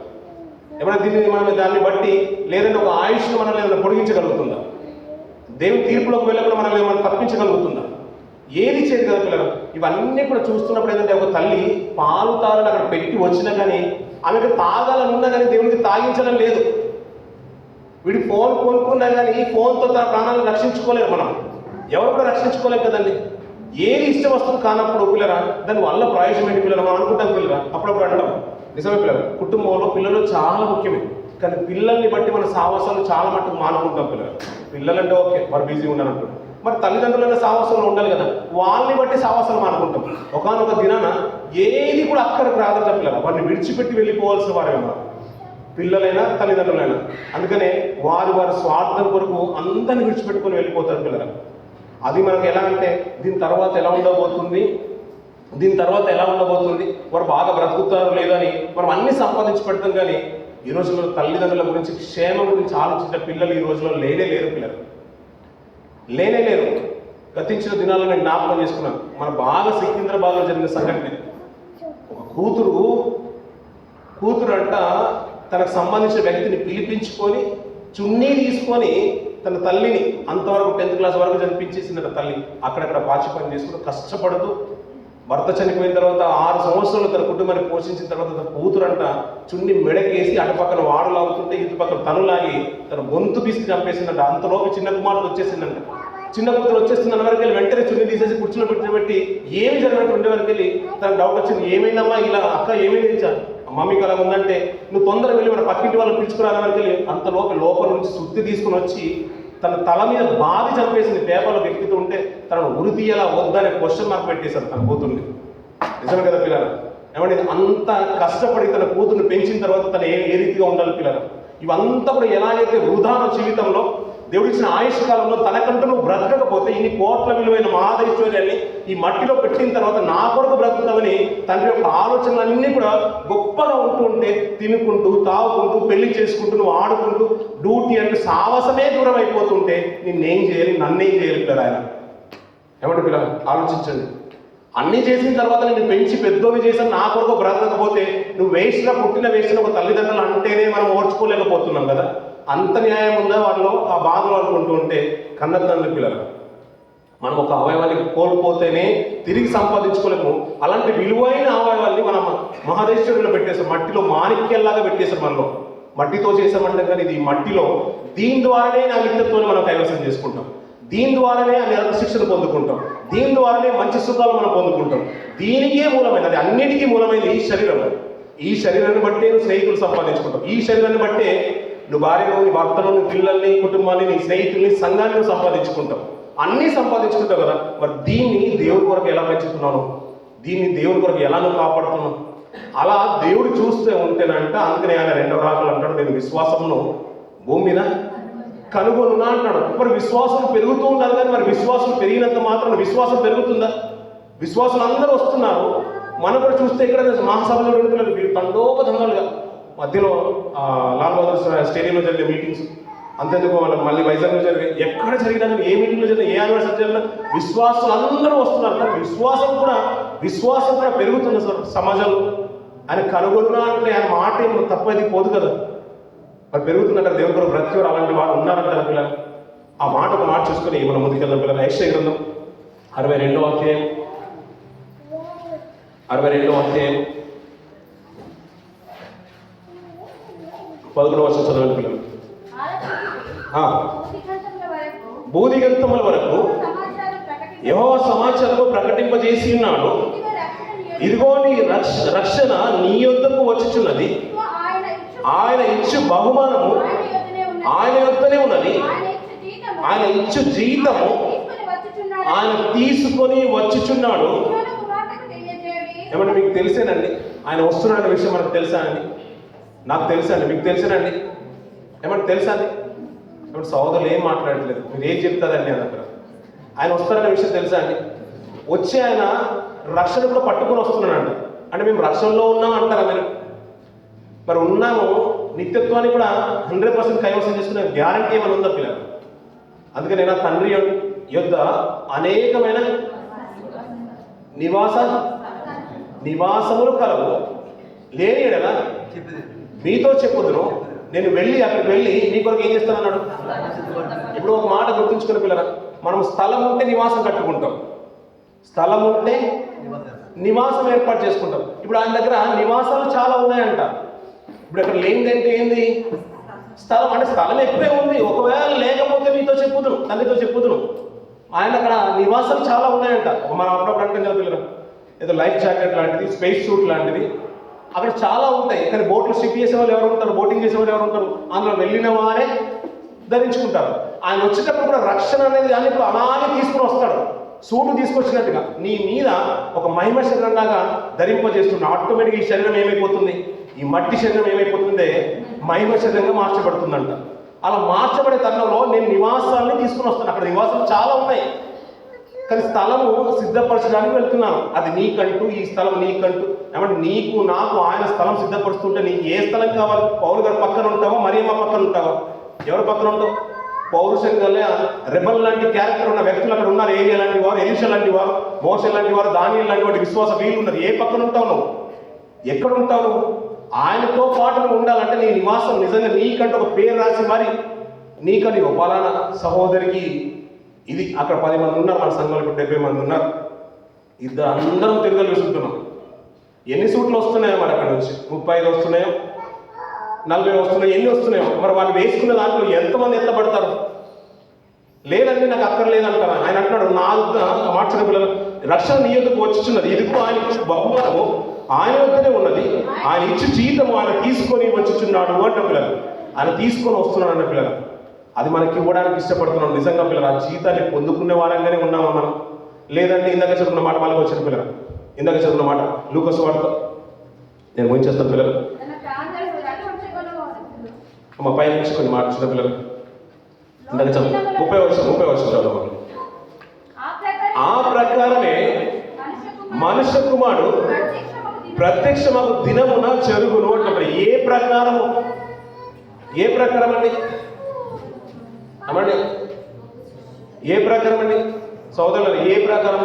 [SPEAKER 2] ఏమైనా దీన్ని మనం దాన్ని బట్టి లేదంటే ఒక ఆయుష్ను మనం ఏమైనా పొడిగించగలుగుతుందా? దేవుని తీర్పులోకి వెళ్ళకుండా మనం ఏమైనా తప్పించగలుగుతుందా? ఏది చేయదు కదా పిల్లలు. ఇవన్నీ కూడా చూస్తున్నప్పుడు ఏంటంటే ఒక తల్లి పాలు తారని అక్కడ పెట్టి వచ్చినా కానీ ఆమెకు తాగాలని ఉన్నా కానీ దేవునికి తాగించడం లేదు. వీడి ఫోన్ కొనుక్కున్నా కానీ ఈ ఫోన్తో తన ప్రాణాలను రక్షించుకోలేరు, మనం ఎవరు కూడా రక్షించుకోలేం కదండి. ఏది ఇష్టం వస్తుంది కానప్పుడు పిల్లరా దాని వల్ల ప్రయోజనం ఏంటి పిల్లలు మనం అనుకుంటాం పిల్లరా, అప్పుడప్పుడు అంటాం. నిజమే పిల్లలు, కుటుంబంలో పిల్లలు చాలా ముఖ్యమే, కానీ పిల్లల్ని బట్టి మన సావాసాలు చాలా మట్టుకు మానుకుంటాం పిల్లలు. పిల్లలంటే ఓకే వారు బిజీ ఉన్నారంటారు, మరి తల్లిదండ్రులైనా సావాసంలో ఉండాలి కదా, వాళ్ళని బట్టి సావాసాలు మానుకుంటాం. ఒకనొక దినాన ఏది కూడా అక్కడికి రాదంట పిల్లలు, వారిని విడిచిపెట్టి వెళ్ళిపోవాల్సిన వారేమో పిల్లలైనా తల్లిదండ్రులైనా. అందుకనే వారి స్వార్థం కొరకు అందరిని విడిచిపెట్టుకొని వెళ్ళిపోతారు పిల్లలు. అది మనకు ఎలా అంటే దీని తర్వాత ఎలా ఉండబోతుంది, వారు బాగా బ్రతుకుతారు లేదని మనం అన్ని సంపాదించి పెడతాం. కానీ ఈ రోజుల్లో తల్లిదండ్రుల గురించి క్షేమం గురించి ఆలోచించిన పిల్లలు ఈ రోజుల్లో లేనే లేరు. గతించిన దినాల్లో నేను జ్ఞాపకం చేసుకున్నాను. మన బాగా సికింద్రాబాద్లో జరిగిన సంఘటన, ఒక కూతురు అంట తనకు సంబంధించిన వ్యక్తిని పిలిపించుకొని చున్నీ తీసుకొని తన తల్లిని అంతవరకు 10th క్లాస్ వరకు చదివించేసిందట తల్లి. అక్కడక్కడ పాచి పని చేసుకుని కష్టపడుతూ భర్త చనిపోయిన తర్వాత 6 సంవత్సరాలు తన కుటుంబాన్ని పోషించిన తర్వాత తన కూతురంట చున్ని మెడకేసి అటుపక్కన వాడు లాగుతుంటే ఇటు పక్కన తను లాగి తన గొంతు పిసికి చంపేసిందంట. అంతలోపు చిన్న కుమార్తె వచ్చేసిందంట. చిన్న కూతురు వచ్చేస్తున్న వరకు వెళ్ళి వెంటనే చున్ని తీసేసి కుర్చీలో పెట్టి ఏమి జరిగినట్టు వరకు వెళ్ళి తనకు డౌట్ వచ్చింది, ఏమైందమ్మా ఇలా అక్క ఏమైంది ఇచ్చాను మమ్మీకి అలా ఉందంటే నువ్వు తొందరగా వెళ్ళి మన పక్కింటి వాళ్ళని పిలుచుకురాని వరకు వెళ్ళి అంత లోపల నుంచి సుత్తి తీసుకుని వచ్చి తన తల మీద బాధి చంపేసింది. పేపర్లో వ్యక్తితో ఉంటే తనను ఉరి తీయాలా వద్దనే క్వశ్చన్ మార్క్ పెట్టేశారు తన కూతుర్ని. నిజమే కదా పిల్లలు? ఏమంటే అంత కష్టపడి తన కూతుర్ని పెంచిన తర్వాత తను ఏ రీతిగా ఉండాలి పిల్లలు? ఇవంతా కూడా ఎలాగైతే వృధాన జీవితంలో దేవుడిచ్చిన ఆయుష్ కాలంలో తనకంటూ నువ్వు బ్రతకకపోతే ఇన్ని కోట్ల విలువైన మహాదైశ్వర్యాన్ని ఈ మట్టిలో పెట్టిన తర్వాత నా కొరకు బ్రతుకుతామని తండ్రి యొక్క ఆలోచనలన్నీ కూడా గొప్పగా ఉంటే తినుకుంటూ తాగుకుంటూ పెళ్లి చేసుకుంటూ నువ్వు ఆడుకుంటూ డ్యూటీ అంటే సావసమే దూరం అయిపోతుంటే నిన్నేం చేయాలి, నన్నేం చేయాలి పిల్లలు? ఆయన ఏమంటే పిల్లలు ఆలోచించండి. అన్నీ చేసిన తర్వాత నేను పెంచి పెద్దోని చేసాను నా కొరకు బ్రతకపోతే నువ్వు పుట్టిన వేసిన ఒక తల్లిదండ్రులు అంటేనే మనం ఓర్చుకోలేకపోతున్నాం కదా. అంత న్యాయం ఉందా వాళ్ళు ఆ బాధలు అనుకుంటూ ఉంటే? కన్న తండ్రి పిల్లలు మనం ఒక అవయవాన్ని కోల్పోతేనే తిరిగి సంపాదించుకోలేము. అలాంటి విలువైన అవయవాల్ని మనం మహాదేశ్వరులో పెట్టేసాం, మట్టిలో మాణిక్యంలాగా పెట్టేసాం. మనలో మట్టితో చేసామంటే కానీ ఇది మట్టిలో దీని ద్వారానే నా నిత్యత్వాన్ని మనం కైవసం చేసుకుంటాం, దీని ద్వారానే ఆ నిరత శిక్షను పొందుకుంటాం, దీని ద్వారానే మంచి సుఖాలు మనం పొందుకుంటాం. దీనికే మూలమైనది, అన్నిటికీ మూలమైనది ఈ శరీరం. ఈ శరీరాన్ని బట్టే నువ్వు స్నేహితులు సంపాదించుకుంటావు, ఈ శరీరాన్ని బట్టే నువ్వు భార్యను, నీ భర్తను, నీ పిల్లల్ని, కుటుంబాన్ని, నీ స్నేహితుల్ని, సంఘాన్ని నువ్వు సంపాదించుకుంటావు. అన్నీ సంపాదించుకుంటావు కదా. మరి దీన్ని దేవుడి కొరకు ఎలా పెంచుతున్నాను, దీన్ని దేవుడి కొరకు ఎలా నువ్వు కాపాడుతున్నావు? అలా దేవుడు చూస్తే ఉంటేనంట. అందుకనే ఆయన 2వ రాకలు అంటాడు, నేను విశ్వాసమును భూమి మీద కనుగొనున్నా అంటాడు. మరి విశ్వాసం పెరుగుతూ ఉండాలి కానీ మరి విశ్వాసం పెరిగినంత మాత్రం విశ్వాసం పెరుగుతుందా? విశ్వాసులు అందరూ వస్తున్నారు. మనం కూడా చూస్తే ఇక్కడ మహాసభలో పిల్లలు వీళ్ళు తండోపతండాలుగా మధ్యలో లాల్ బహదూర్ స్టేడియంలో జరిగే మీటింగ్స్ అంతెందుకు మనం మళ్ళీ వైజాగ్లో జరిగే ఎక్కడ జరిగినా ఏ మీటింగ్లో జరిగినా ఏ యానివర్సరీ జరిగినా విశ్వాసులు అందరూ వస్తున్నారు. కానీ విశ్వాసం కూడా పెరుగుతుంది సార్ సమాజంలో. ఆయన కనుగొన్నా అంటే ఆయన మాట ఏమో తప్పది పోదు కదా, మరి పెరుగుతున్నట్టు దేవుని కొరకు బ్రతికేవారు అలాంటి వారు ఉన్నారంటారు పిల్లలు. ఆ మాట ఒక మాట చూసుకొని మనం ముందుకెళ్దాం పిల్లలు. యెషయా గ్రంథం 62వ అధ్యాయం 11వ వచనం చదవండి పిల్లలు. భూదిగంతముల వరకు యెహోవా సమాచారము ప్రకటింపజేసి ఉన్నాడు. ఇదిగో నీ రక్షణ నీ యొద్దకు వచ్చుచున్నది. ఆయన ఇచ్చు బహుమానము ఆయన యొద్దనే ఉన్నది. ఆయన ఇచ్చు జీతము ఆయన తీసుకొని వచ్చుచున్నాడు. ఏమంటే మీకు తెలిసేనండి ఆయన వస్తున్నాడన్న విషయం మనకు తెలుసా అండి? నాకు తెలుసా అండి? మీకు తెలిసేనండి? ఏమంటే తెలుసా అండి? ఏమంటే సోదరులు ఏం మాట్లాడట్లేదు, మీరు ఏం చెప్తారండి అని అక్కడ. ఆయన వస్తారన్న విషయం తెలుసా అండి? వచ్చి ఆయన రక్షణ కూడా పట్టుకొని వస్తున్నాడంట. అంటే మేము రక్షణలో ఉన్నాం అంటారా మీరు? మరి ఉన్నాము, నిత్యత్వాన్ని కూడా 100% కైవసం చేసుకునే గ్యారంటీ ఏమైనా ఉందా పిల్లలు? అందుకే నేను తండ్రి యొద్ద అనేకమైన నివాసములు కలవు, లేని ఎడల మీతో చెప్పుదును. నేను అక్కడికి వెళ్ళి మీ కొరకు ఏం చేస్తాను అన్నాడు. ఇప్పుడు ఒక మాట గుర్తుంచుకునే పిల్లరా, మనం స్థలం ఉంటే నివాసం కట్టుకుంటాం, స్థలం ఉంటే నివాసం ఏర్పాటు చేసుకుంటాం. ఇప్పుడు ఆయన దగ్గర నివాసాలు చాలా ఉన్నాయంట. ఇప్పుడు అక్కడ లేనిదంటే ఏంది? స్థలం. అంటే స్థలం ఎక్కువే ఉంది. ఒకవేళ లేకపోతే మీతో చెప్పుదును, తండ్రితో చెప్పుదును. ఆయన అక్కడ నివాసాలు చాలా ఉన్నాయంట. మనం అప్పుడప్పుడు అంటే కదా పిల్లలు, ఏదో లైఫ్ జాకెట్ లాంటిది, స్పేస్ సూట్ లాంటిది అక్కడ చాలా ఉంటాయి. కానీ బోట్లు షిప్ చేసే వాళ్ళు ఎవరు ఉంటారు, బోటింగ్ చేసేవాళ్ళు ఎవరు ఉంటారు? అందులో వెళ్ళిన వారే ధరించుకుంటారు. ఆయన వచ్చేటప్పుడు కూడా రక్షణ అనేది దాన్ని ఇప్పుడు అలాగే తీసుకుని వస్తాడు. సూటు తీసుకొచ్చినట్టుగా నీ మీద ఒక మహిమ శరీరంలాగా ధరింపజేస్తున్నాడు. ఆటోమేటిక్గా ఈ శరీరం ఏమైపోతుంది, ఈ మట్టి శరీరం ఏమైపోతుందే మహిమ శరీరంగా మార్చబడుతుందంట. అలా మార్చబడే తరుణంలో నేను నివాసాలని తీసుకుని వస్తాను. అక్కడ నివాసాలు చాలా ఉన్నాయి, కానీ స్థలము సిద్ధపరచడానికి వెళ్తున్నాను. అది నీకంటూ, ఈ స్థలం నీకంటూ. ఏమంటే నీకు నాకు ఆయన స్థలం సిద్ధపరుస్తుంటే నీకు ఏ స్థలం కావాలి? పౌలు గారు పక్కన ఉంటావా, మరియమ్మ పక్కన ఉంటావా? ఎవరు పక్కన ఉంటావు? పౌరుషంగా రెబల్ లాంటి క్యారెక్టర్ ఉన్న వ్యక్తులు అక్కడ ఉన్నారు. ఏరియా లాంటి వారు, ఎలీషా లాంటి వారు, మోషే లాంటి వారు, దానియేలు లాంటి వాటి విశ్వాస వీళ్ళు ఉన్నారు. ఏ పక్కన ఉంటావు నువ్వు? ఎక్కడ ఉంటావు నువ్వు? ఆయనతో పాటు నువ్వు ఉండాలంటే నీ నివాసం నిజంగా నీకంటే ఒక పేరు రాసి మరి నీకని ఒక పలానా సహోదరికి ఇది అక్కడ 10 మంది ఉన్నారు, మన సంఘంలో ఇప్పుడు 70 మంది ఉన్నారు. అందరం తిరగలు వేసుకుంటున్నాం. ఎన్ని సూట్లు వస్తున్నాయో మరి అక్కడ నుంచి? 35 వస్తున్నాయో, 40 వస్తున్నాయో, ఎన్ని వస్తున్నాయో? మరి వాళ్ళు వేసుకున్న దాంట్లో ఎంతమంది ఎత్తపడతారు? లేదండి నాకు అక్కర్లేదంటారా? ఆయన అంటున్నాడు, నా మార్చిన పిల్లలు రక్షణ నీ యొద్దకు వచ్చుచున్నది. ఇదిగో ఆయన బహుమానము ఆయన వద్దనే ఉన్నది. ఆయన ఇచ్చి జీతము ఆయన తీసుకొని వచ్చుచున్నాడు అంట పిల్లలు. ఆయన తీసుకొని వస్తున్నాడు అన్న పిల్లలు. అది మనకి ఇవ్వడానికి ఇష్టపడుతున్నాం నిజంగా పిల్లలు. ఆ జీతాన్ని పొందుకునే వారంగానే ఉన్నామా మనం? లేదంటే ఇందాక చదువుకున్న మాట వాళ్ళకి వచ్చిన పిల్లలు, ఇందాక చదువుకున్న మాట లూకాసు వార్త నేను ముగించేస్తాను పిల్లలు. మా పైన నుంచి కొన్ని మాట చిన్న పిల్లలు ఇందాక చదువు 30 వర్షం చదువు. ఆ ప్రకారమే మనుష్య కుమారుడు ప్రత్యక్షమగు దినమున జరుగును అంటే ఏ ప్రకారము? ఏ ప్రకారం అండి? అమ్మండి ఏ ప్రకారం అండి సోదరులు? ఏ ప్రకారం?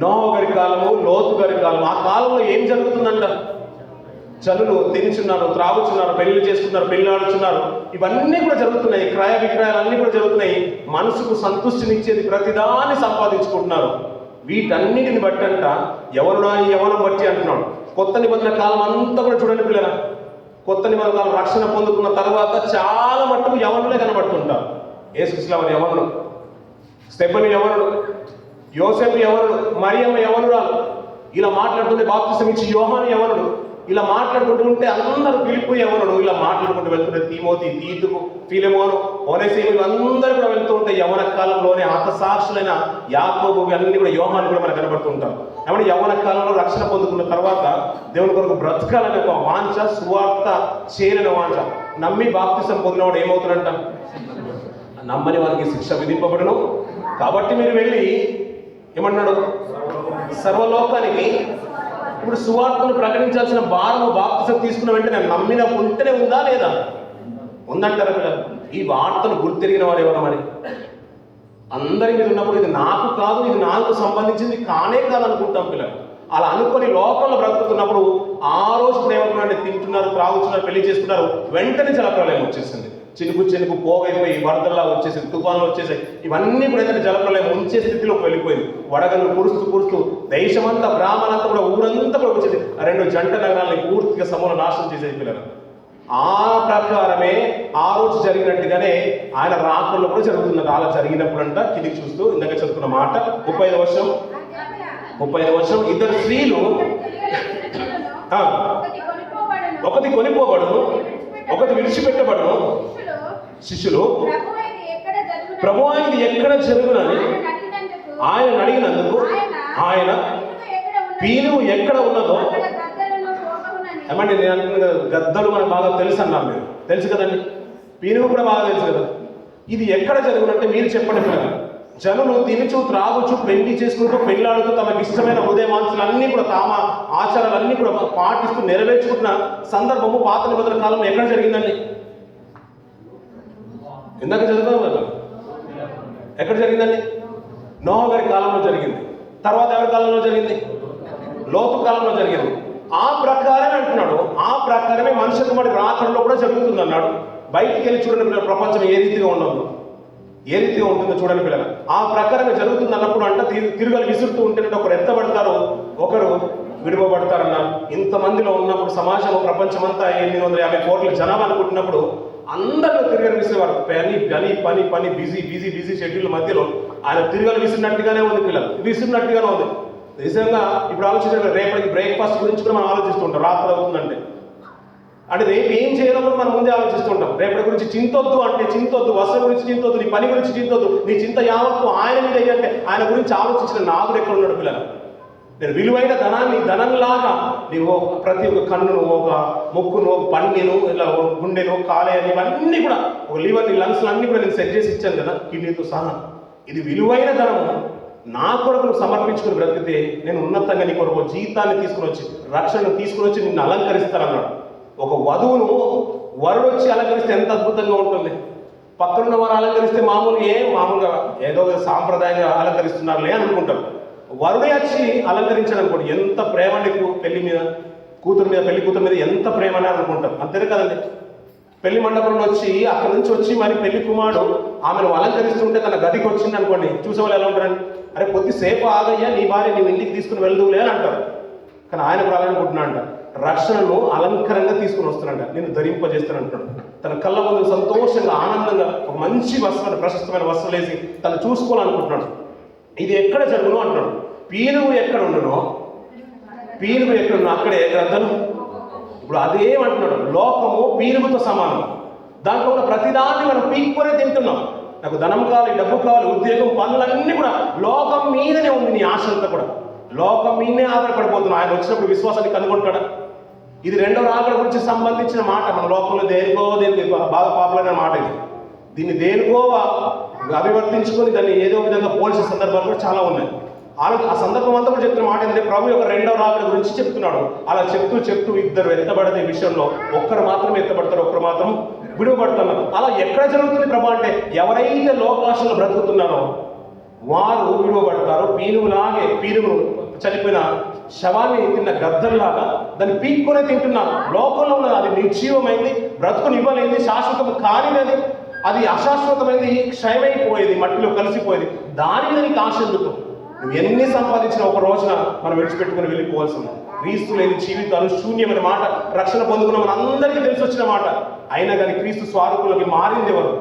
[SPEAKER 2] నోహ గారి కాలము, లోతు గారి కాలము. ఆ కాలంలో ఏం జరుగుతుందంట? జనులు తినుచున్నారు, త్రాగుచున్నారు, పెళ్లి చేసుకున్నారు, పెళ్లి ఆడుచున్నారు. ఇవన్నీ కూడా జరుగుతున్నాయి. క్రయ విక్రయాలు అన్నీ కూడా జరుగుతున్నాయి. మనసుకు సంతృష్టినిచ్చేది ప్రతిదాన్ని సంపాదించుకుంటున్నారు. వీటన్నిటిని బట్టి అంట యవనం బట్టి అంటున్నాడు. కొత్త నిబంధన కాలం అంతా కూడా చూడండి పిల్లల, కొత్త నిబంధన కాలం రక్షణ పొందుకున్న తర్వాత చాలా మట్టుకు యవనులే కనబడుతుంటారు. యేసుక్రీస్తు యవనుడు, స్టెఫను యవనుడు, యోసేపు యవనుడు, మరియమ్మ యవనురాలు. ఇలా మాట్లాడుతుంటే బాప్తిసం ఇచ్చి యోహాను యవనుడు. ఇలా మాట్లాడుకుంటూ ఉంటే అందరూ ఫిలిప్పు యవనుడు. ఇలా మాట్లాడుకుంటూ వెళ్తుంటే తిమోతి, తీతుకు, ఫిలెమోను, ఓనేసిము అందరూ కూడా వెళ్తూ ఉంటే యవన కాలంలోనే హతసాక్షులైన యాకోబు అన్ని కూడా యోహాను కూడా మనకు కనబడుతూ ఉంటారు. కాబట్టి యవన కాలంలో రక్షణ పొందుకున్న తర్వాత దేవుని కొరకు బ్రతకాలనే ఒక వాంఛ, సువార్త చేరిన వాంఛ. నమ్మి బాప్తిసం పొందినవాడు ఏమవుతాడంట? నమ్మని వారికి శిక్ష విధింపబడును. కాబట్టి మీరు వెళ్ళి ఏమన్నాడు? సర్వలోకానికి. ఇప్పుడు సువార్తను ప్రకటించాల్సిన భారము బాప్తిసం తీసుకున్న వెంటనే నమ్మిన ఉంటేనే ఉందా లేదా? ఉందంటారా పిల్లలు? ఈ వార్తను గుర్తెరిగిన వారు ఎవరు మరి? అందరి మీద ఉన్నప్పుడు ఇది నాకు కాదు, ఇది నాకు సంబంధించింది కానే కాదు అనుకుంటాం పిల్లలు. అలా అనుకొని లోకంలో బ్రతుకుతున్నప్పుడు ఆ రోజు ఏమవుతుందంటే తింటున్నారు, త్రాగుతున్నారు, పెళ్లి చేసుకున్నారు, వెంటనే జలప్రలయం వచ్చేసింది. చినుకు పోగైపోయి వరదల్లా వచ్చేసింది, తుఫాన్లు వచ్చేసాయి. ఇవన్నీ కూడా ఏంటంటే జలప్రలయం ఉంచే స్థితిలోకి వెళ్ళిపోయింది. వడగళ్ళు కురుస్తూ దేశమంతా, గ్రామాలంతా కూడా, ఊరంతా కూడా వచ్చేది. ఆ 2 జంట నగరాలని పూర్తిగా సమూల నాశనం చేసేది పిల్లలు. ఆ ప్రకారమే ఆ రోజు జరిగినట్టుగానే ఆయన రాకల్లో కూడా జరుగుతుంది. అలా జరిగినప్పుడు అంట కిందికి చూస్తూ ఇందాక చదువుకున్న మాట 35వ వచనం, ఇద్దరు స్త్రీలు, ఒకటి కొనిపోబడును, ఒకటి విడిచిపెట్టబడును. శిష్యులు ప్రభువా ఇది ఎక్కడ జరుగునని ఆయన అడిగినందుకు ఆయన పీనుగు ఎక్కడ ఉన్నదో, ఏమంటే నేను అంటున్నా గద్దలు మనకు బాగా తెలుసు అన్నారు. మీరు తెలుసు కదండి, పీనుగు కూడా బాగా తెలుసు కదా. ఇది ఎక్కడ జరుగునంటే మీరు చెప్పండి పిల్లలు. జనులు తినుచు త్రాగుచు పెళ్లి చేసుకుంటూ పెళ్ళాడుతూ తమకు ఇష్టమైన హృదయవాంఛలన్నీ కూడా తమ ఆచారాలన్నీ కూడా పాటిస్తూ నెరవేర్చుకుంటున్న సందర్భము పాత నిబంధన కాలంలో ఎక్కడ జరిగిందండి? ఇందాక చదువుతాం కదా, ఎక్కడ జరిగిందండి? నోహ గారి కాలంలో జరిగింది. తర్వాత ఎవరి కాలంలో జరిగింది? లోతు కాలంలో జరిగింది. ఆ ప్రకారమే అంటున్నాడు, ఆ ప్రకారమే మనుష్య కుమారుడి రాకడలో కూడా జరుగుతుంది అన్నాడు. బయటికి వెళ్ళి చూడండి పిల్లలు, ప్రపంచం ఏ రీతిగా ఉంటుందో చూడండి పిల్లలు. ఆ ప్రకారంగా జరుగుతుంది అన్నప్పుడు అంట తిరుగలు విసురుతూ ఉంటేనంటే ఒకరు ఎత్తబడతారు, ఒకరు విడువబడతారన్నారు. ఇంతమందిలో ఉన్నప్పుడు సమాజంలో ప్రపంచమంతా 850 కోట్ల జనాభా అనుకుంటున్నప్పుడు అందరూ తిరగలు విసిరేవారు. పని బిజీ షెడ్యూల్ మధ్యలో ఆయన తిరగలు విసిరినట్టుగానే ఉంది పిల్లలు, విసిరినట్టుగానే ఉంది. నిజంగా ఇప్పుడు ఆలోచించండి, రేపటికి బ్రేక్ఫాస్ట్ గురించి కూడా మనం ఆలోచిస్తుంటాం. రాత్రి అవుతుందంటే అంటే రేపు ఏం చేయాలో కూడా మనం ముందే ఆలోచిస్తుంటాం. రేపటి గురించి చింతొద్దు అంటే చింతొద్దు, వస్త్రం గురించి చింతొద్దు, నీ పని గురించి చింతొద్దు, నీ చింత యావత్తు ఆయన మీద అంటే ఆయన గురించి ఆలోచించిన నాదుడు ఎక్కడ ఉన్నాడు పిల్లలు? నేను విలువైన ధనంలాగా నీవు ప్రతి ఒక్క కన్నును, ఒక ముక్కును, ఒక పన్నెను, ఇలా గుండెను, కాలేయని, ఇవన్నీ కూడా ఒక లివర్ని, లంగ్స్ అన్నీ కూడా నేను సెట్ చేసి ఇచ్చాను కదా, కిడ్నీతో సహా. ఇది విలువైన ధనము. నా కొరకు నువ్వు సమర్పించుకుని బ్రతికితే నేను ఉన్నతంగా నీ కొరకు జీతాన్ని తీసుకుని వచ్చి, రక్షణను తీసుకుని వచ్చి నిన్ను అలంకరిస్తానన్నాడు. ఒక వధువును వరుడు వచ్చి అలంకరిస్తే ఎంత అద్భుతంగా ఉంటుంది. పక్కనున్న వారు అలంకరిస్తే మామూలుగా ఏదో సాంప్రదాయంగా అలంకరిస్తున్నారులే అని అనుకుంటారు. వరుడే వచ్చి అలంకరించాడు అనుకోండి, ఎంత ప్రేమ నీకు పెళ్లి మీద, పెళ్లి కూతురు మీద ఎంత ప్రేమ అని అనుకుంటారు. అంతేనే కదండి. పెళ్లి మండపంలో వచ్చి అక్కడ నుంచి వచ్చి మరి పెళ్లి కుమారుడు ఆమెను అలంకరిస్తుంటే తన గదికి వచ్చింది అనుకోండి, చూసే వాళ్ళు ఎలా ఉంటారండి? అరే కొద్దిసేపు ఆగయ్యా, నీ భార్య నీ ఇంటికి తీసుకుని వెళ్దులే అని అంటారు. కానీ ఆయన కూడా అలానుకుంటున్నా అంట, రక్షణను అలంకరంగా తీసుకుని వస్తున్నాడు, నేను ధరింపజేస్తానంటున్నాడు. తన కళ్ళ ముందు సంతోషంగా, ఆనందంగా ఒక మంచి వస్త్రాన్ని, ప్రశస్తమైన వస్త్రం వేసి తను చూసుకోవాలనుకుంటున్నాడు. ఇది ఎక్కడ జరుగును అంటున్నాడు. పీనుగు ఎక్కడ ఉండునో అక్కడే గ్రద్దలు. ఇప్పుడు అదేమంటున్నాడు, లోకము పీనుగుతో సమానం. దాంట్లో ఉన్న ప్రతిదాన్ని మనం పీక్కొనే తింటున్నాం. నాకు ధనం కావాలి, డబ్బు కావాలి, ఉద్యోగం, పనులన్నీ కూడా లోకం మీదనే ఉంది. నీ ఆశ అంతా కూడా లోకం మీదనే ఆధారపడిపోతున్నాం. ఆయన వచ్చినప్పుడు విశ్వాసాన్ని కనుగొంటాడా? ఇది రెండో రాకడ గురించి సంబంధించిన మాట. మన లోకంలో దేనికో బాగా పాపులర్ మాట ఇది. దీన్ని దేనికో అభివర్తించుకొని దాన్ని ఏదో విధంగా పోల్చే సందర్భాలు కూడా చాలా ఉన్నాయి. ఆ సందర్భం అంతా కూడా చెప్తున్న మాట ఏంటంటే, ప్రభు యొక్క రెండవ రాకడ గురించి చెప్తున్నాడు. అలా చెప్తూ ఇద్దరు ఎత్తబడే విషయంలో ఒక్కరు మాత్రమే ఎత్తబడతారు, ఒక్కరు మాత్రం విడువబడుతున్నారు. అలా ఎక్కడ జరుగుతుంది ప్రభు అంటే, ఎవరైతే లోకాశలో బ్రతుకుతున్నారో వారు విడువబడతారు. పీనుగును చనిపోయిన శవాన్ని తిన్న గద్దల్లాగా దాన్ని పీక్కొనే తింటున్నారు. లోకంలో ఉన్నది అది నిర్జీవమైంది, బ్రతుకుని ఇవ్వలేంది, శాశ్వతం కానిది, అది అశాశ్వతమైంది, క్షయమైపోయేది, మట్టిలో కలిసిపోయేది. దాని మీద నీకు ఆశ ఎందుకు? నువ్వు ఎన్ని సంపాదించినా ఒక రోజున మనం విడిచిపెట్టుకుని వెళ్ళిపోవాల్సింది. క్రీస్తు లేని జీవితాలు శూన్యమైన మాట రక్షణ పొందుకున్న మన అందరికీ తెలిసి వచ్చిన మాట. అయినా కానీ క్రీస్తు స్వరూపంలోకి మారింది ఎవరు?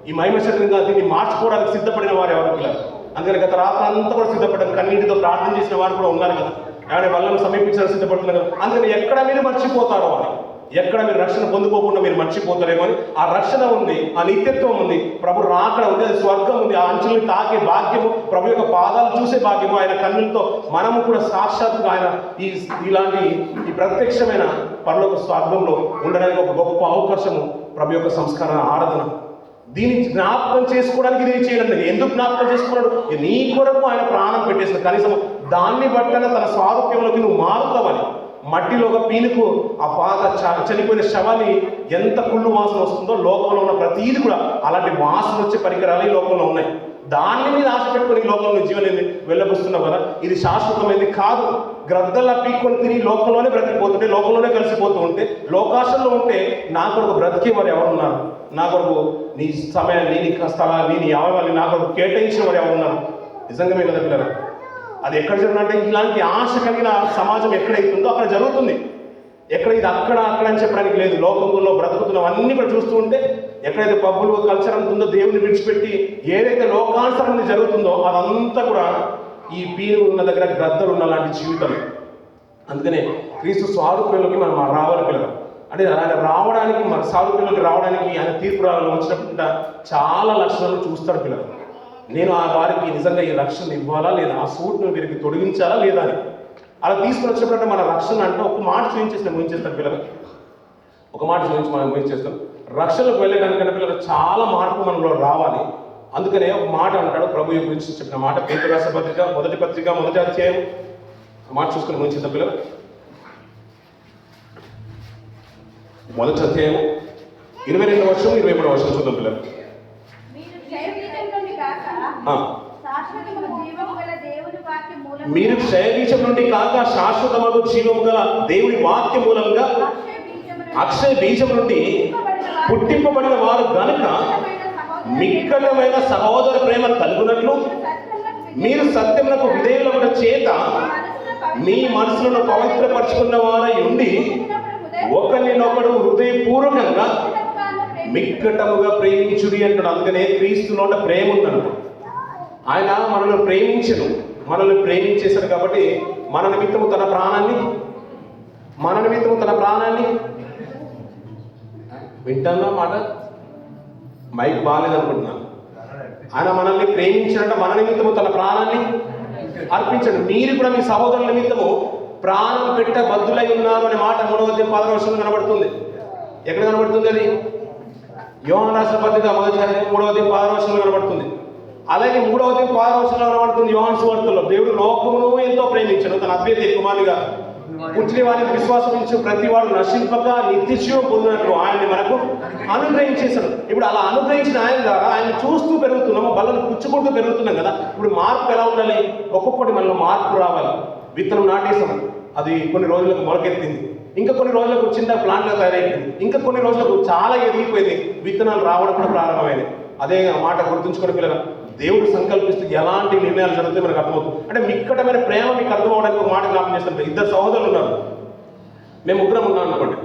[SPEAKER 2] ఈ మహిమ శరీరంగా దీన్ని మార్చుకోవడానికి సిద్ధపడిన వారు ఎవరు పిల్లలు? అందుకని గత రాత్రి అంతా కూడా సిద్ధపడ్డారు. కన్నీటితో ప్రార్థన చేసిన వారు కూడా ఉన్నారు కదా, ఆయన వాళ్ళను సమీపించాలని సిద్ధపడుతున్నారు కదా. అందుకని ఎక్కడ మీరు మర్చిపోతారో అని, ఎక్కడ మీరు రక్షణ పొందుకోకుండా మీరు మర్చిపోతారేమో అని. ఆ రక్షణ ఉంది, ఆ నిత్యత్వం ఉంది, ప్రభు రాకడ ఉంది, అది స్వర్గం ఉంది. ఆ అంచుల్ని తాకే భాగ్యము, ప్రభు యొక్క పాదాలు చూసే భాగ్యము, ఆయన కన్నులతో మనము కూడా సాక్షాత్తుగా ఆయన ఇలాంటి ఈ ప్రత్యక్షమైన పరలోక స్వర్గంలో ఉండడానికి ఒక గొప్ప అవకాశము ప్రభు యొక్క సంస్కార ఆరాధన. దీన్ని జ్ఞాపకం చేసుకోవడానికి ఇది చేయడం. ఎందుకు జ్ఞాపకం చేసుకున్నాడు? నీ కొరకు ఆయన ప్రాణం పెట్టేసిన కనీసం దాన్ని బట్టన తన స్వారూప్యంలోకి నువ్వు మారుతావని. మట్టిలో ఒక పీనుకు ఆ పాత చనిపోయిన శవాన్ని ఎంత కుళ్ళు వాసన వస్తుందో లోకంలో ఉన్న ప్రతీది కూడా అలాంటి వాసన వచ్చే పరికరాలు ఈ లోకంలో ఉన్నాయి. దాన్ని మీద ఆశ పెట్టుకుని ఈ లోకంలో జీవనాన్ని వెళ్ళబుస్తున్నావు కదా, ఇది శాశ్వతమైనది కాదు. గ్రద్దల్లా పీక్కొని తిని లోకంలోనే బ్రతికిపోతుంటే, లోకంలోనే కలిసిపోతూ ఉంటే, లోకాశంలో ఉంటే నా కొరకు బ్రతికే వారు ఎవరున్నారు? నా కొరకు నీ సమయాన్ని, నీ స్థలాన్ని, నీ అవయవాన్ని నా కొరకు కేటాయించిన వారు ఎవరున్నారు? నిజంగా మీ కదా పిల్లరా, అది ఎక్కడ జరుగుతుందంటే ఇలాంటి ఆశ కలిగిన సమాజం ఎక్కడైతుందో అక్కడ జరుగుతుంది. ఎక్కడ ఇది అక్కడ అని చెప్పడానికి లేదు. లోకంలో బ్రతుకుతున్నాం అన్ని కూడా చూస్తూ ఉంటే ఎక్కడైతే పబ్బులు కల్చర్ అంతుందో, దేవుని విడిచిపెట్టి ఏదైతే లోకానుసరణ జరుగుతుందో అదంతా కూడా ఈ పీను ఉన్న దగ్గర గ్రద్దలు ఉన్న లాంటి జీవితం. అందుకనే క్రీస్తు స్వారూప్యంలోకి మనం రావాలి పిల్లలు. అంటే ఆయన రావడానికి, మన స్వారూప్యంలోకి రావడానికి ఆయన తీర్పు వచ్చినప్పుడు చాలా లక్షణాలు చూస్తాడు పిల్లలు. నేను ఆ వారికి నిజంగా ఈ రక్షణ ఇవ్వాలా లేదా, ఆ సూట్ను వీరికి తొలగించాలా లేదా అని అలా తీసుకుని వచ్చినప్పుడు మన రక్షణ అంటే ఒక మాట ముగించేస్తాను పిల్లలు. ఒక మాట చూపించి మనం ముగించేస్తాం. రక్షణకు వెళ్ళేదానికంటే పిల్లలు చాలా మార్పు మనలో రావాలి. అందుకనే ఒక మాట అంటాడు ప్రభు గురించి చెప్పిన మాట, పేతురు రాసిన పత్రిక మొదటి పత్రిక 1వ అధ్యాయం మాట చూసుకుని ముగించేద్దాం పిల్లలు. 1వ అధ్యాయం 22వ వచనం 23వ వచనం చూద్దాం పిల్లలు. మీరు క్షయబీజం నుండి కాక శాశ్వతమగు జీవము గల దేవుని వాక్య మూలంగా అక్షయ బీజం నుండి పుట్టింపబడిన వారు గనుక మిక్కటమైన సహోదర ప్రేమ కలుగునట్లు మీరు సత్యమునకు విధేయుల చేత మీ మనసులను పవిత్రపరచుకున్న వారై ఉండి ఒకరినొకడు హృదయపూర్వకంగా మిక్కటముగా ప్రేమించుడి అంటాడు. అందుకనే క్రీస్తులో ప్రేమ ఉందన్నమాట. ఆయన మనల్ని ప్రేమించను, మనల్ని ప్రేమించేశాడు కాబట్టి మన నిమిత్తము తన ప్రాణాన్ని వింటానా మాట, మైక్ బాగాలేదనుకుంటున్నాను. ఆయన మనల్ని ప్రేమించాడంటే మన నిమిత్తము తన ప్రాణాన్ని అర్పించండి. మీరు కూడా మీ సహోదరుల నిమిత్తము ప్రాణం పెట్ట బద్దులై ఉన్నారు అనే మాట 3వ అధ్యాయం 10వ వచనంలో కనబడుతుంది. ఎక్కడ కనబడుతుంది అది? యోహాను రాసిన పత్రిక 1వ అధ్యాయం 3వ అధ్యాయం 10వ వచనంలో కనబడుతుంది. అలాగే 3వ అధ్యాయం 10వ వచనంలో కనబడుతుంది యోహాను సువార్తలో, దేవుడు లోకమును ఎంతో ప్రేమించను, తన అద్వితీయ కుమారునిగా పుట్టిన వారికి విశ్వాసమించు ప్రతి వాడు నశింపక నిత్యజీవం పొందినట్లు ఆయన్ని మనకు అనుగ్రహించేశాడు. ఇప్పుడు అలా అనుగ్రహించిన ఆయన ద్వారా ఆయన చూస్తూ పెరుగుతున్నాము, బలను పుచ్చుకుంటూ పెరుగుతున్నాం కదా. ఇప్పుడు మార్పు ఎలా ఉండాలి? ఒక్కొక్కటి మనలో మార్పు రావాలి. విత్తనం నాటేసాం, అది కొన్ని రోజులకు మొలకెత్తింది, ఇంకా కొన్ని రోజులకు చిన్న ప్లాంట్గా తయారైపోయింది, ఇంకా కొన్ని రోజులకు చాలా ఎదిగిపోయింది, విత్తనాలు రావడం కూడా ప్రారంభమైంది. అదే మాట గుర్తుంచుకొని పిల్లలు, దేవుడు సంకల్పిస్తూ ఎలాంటి నిర్ణయాలు జరుగుతాయి మనకు అర్థమవుతుంది. అంటే మిక్కటమైన ప్రేమ మీకు అర్థం అవడానికి ఒక మాట జ్ఞాపకం చేస్తాను. 2 సహోదరులు ఉన్నారు, మేము ముగ్గురం ఉన్నాం అనుకోండి.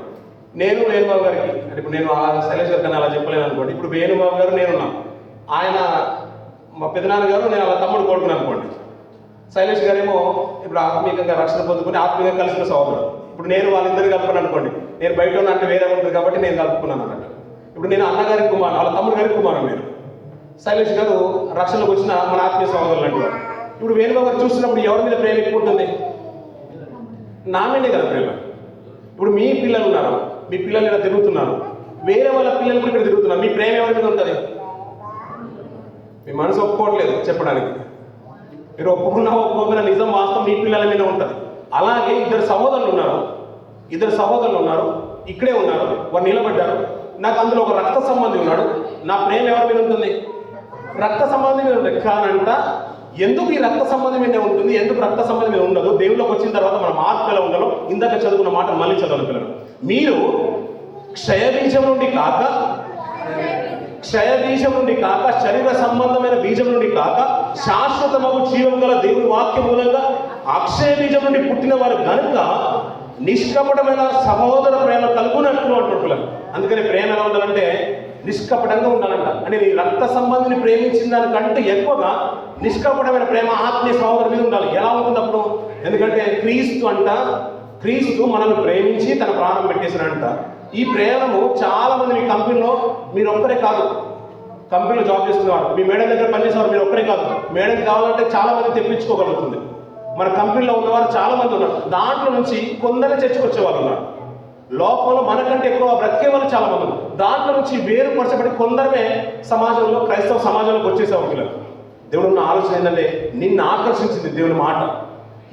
[SPEAKER 2] నేను వేణుబాబు గారికి, అంటే ఇప్పుడు నేను శైలేష్ గారికి అలా చెప్పలేను అనుకోండి. ఇప్పుడు వేణుబాబు గారు నేనున్నాం, ఆయన మా పెదనాన్నగారు, నేను అలా తమ్ముడు కొడుకున్నాను అనుకోండి. శైలేష్ గారేమో ఇప్పుడు ఆత్మీయంగా రక్షణ పొందుకుని ఆత్మీయంగా కలిసిన సహోదరుడు. ఇప్పుడు నేను వాళ్ళిద్దరు కలుపుకున్నాను అనుకోండి. నేను బయట ఉన్న అంటే వేరే ఉంటుంది కాబట్టి నేను కలుపుకున్నాను అన్నట్టు. ఇప్పుడు నేను అన్నగారికి కుమారు, వాళ్ళ తమ్ముడు గారికి కుమారు. నేను శైలేష్ గారు రక్షణకు వచ్చిన మన ఆత్మీయ సహోదరులు అంటారు. ఇప్పుడు వేణుబాబు గారు చూసినప్పుడు ఎవరి మీద ప్రేమ ఎక్కువ ఉంటుంది? నా మీదే కదా ప్రేమ. ఇప్పుడు మీ పిల్లలు ఉన్నారు, మీ పిల్లలు ఇలా తిరుగుతున్నారు, వేరే వాళ్ళ పిల్లలు ఇక్కడ తిరుగుతున్నారు, మీ ప్రేమ ఎవరి మీద ఉంటుంది? మీ మనసు ఒప్పుకోవట్లేదు చెప్పడానికి, మీరు ఒప్పుకున్నా నిజం వాస్తవం మీ పిల్లల మీద ఉంటుంది. అలాగే ఇద్దరు సహోదరులు ఉన్నారు, ఇక్కడే ఉన్నారు, వారు నిలబడ్డారు. నాకు అందులో ఒక రక్త సంబంధి ఉన్నాడు, నా ప్రేమ ఎవరి మీద ఉంటుంది? రక్త సంబంధం మీద ఉంటుంది. కానంట ఎందుకు ఈ రక్త సంబంధం మీద ఉంటుంది, ఎందుకు రక్త సంబంధం మీద ఉండదు? దేవుళ్ళకి వచ్చిన తర్వాత మన మార్పు ఎలా ఉండాలో ఇందాక చదువుకున్న మాట మళ్ళీ చదవాలి పిల్లలు. మీరు క్షయబీజం నుండి కాక శరీర సంబంధమైన బీజం నుండి కాక శాశ్వతమగు జీవం గల దేవుని వాక్యం మూలంగా అక్షయ బీజం నుండి పుట్టిన వారు కనుక నిష్కపటమైన సహోదర ప్రేమ కలుగునట్లు అంటున్నారు. అందుకని ప్రేమ ఎలా ఉండాలంటే నిష్కపటంగా ఉండాలంట. అంటే నీ రక్త సంబంధిని ప్రేమించిన దానికంటే ఎక్కువగా నిష్కపటమైన ప్రేమ ఆత్మీయ సహోదరు మీద ఉండాలి. ఎలా ఉంటుంది అప్పుడు? ఎందుకంటే క్రీస్తు మనల్ని ప్రేమించి తన ప్రాణం పెట్టేశాడంట. ఈ ప్రేమను చాలా మంది మీ కంపెనీలో, మీరు ఒక్కరే కాదు, కంపెనీలో జాబ్ చేస్తున్నవారు, మీ మేడం దగ్గర పనిచేసేవారు మీరు ఒక్కరే కాదు, మేడం కావాలంటే చాలా మంది తెప్పించుకోగలుగుతుంది. మన కంపెనీలో ఉన్నవారు చాలా మంది ఉన్నారు, దాంట్లో నుంచి కొందరే చర్చకు వచ్చేవాళ్ళు ఉన్నారు. లోకంలో మనకంటే ఎక్కువ బ్రతికే వాళ్ళు చాలా మంది ఉన్నారు. దాంట్లో నుంచి వేరుపరచబడి కొందరమే సమాజంలో, క్రైస్తవ సమాజంలోకి వచ్చేసావు పిల్లలు. దేవుడు ఉన్న ఆలోచన ఏంటంటే నిన్ను ఆకర్షించింది దేవుని మాట.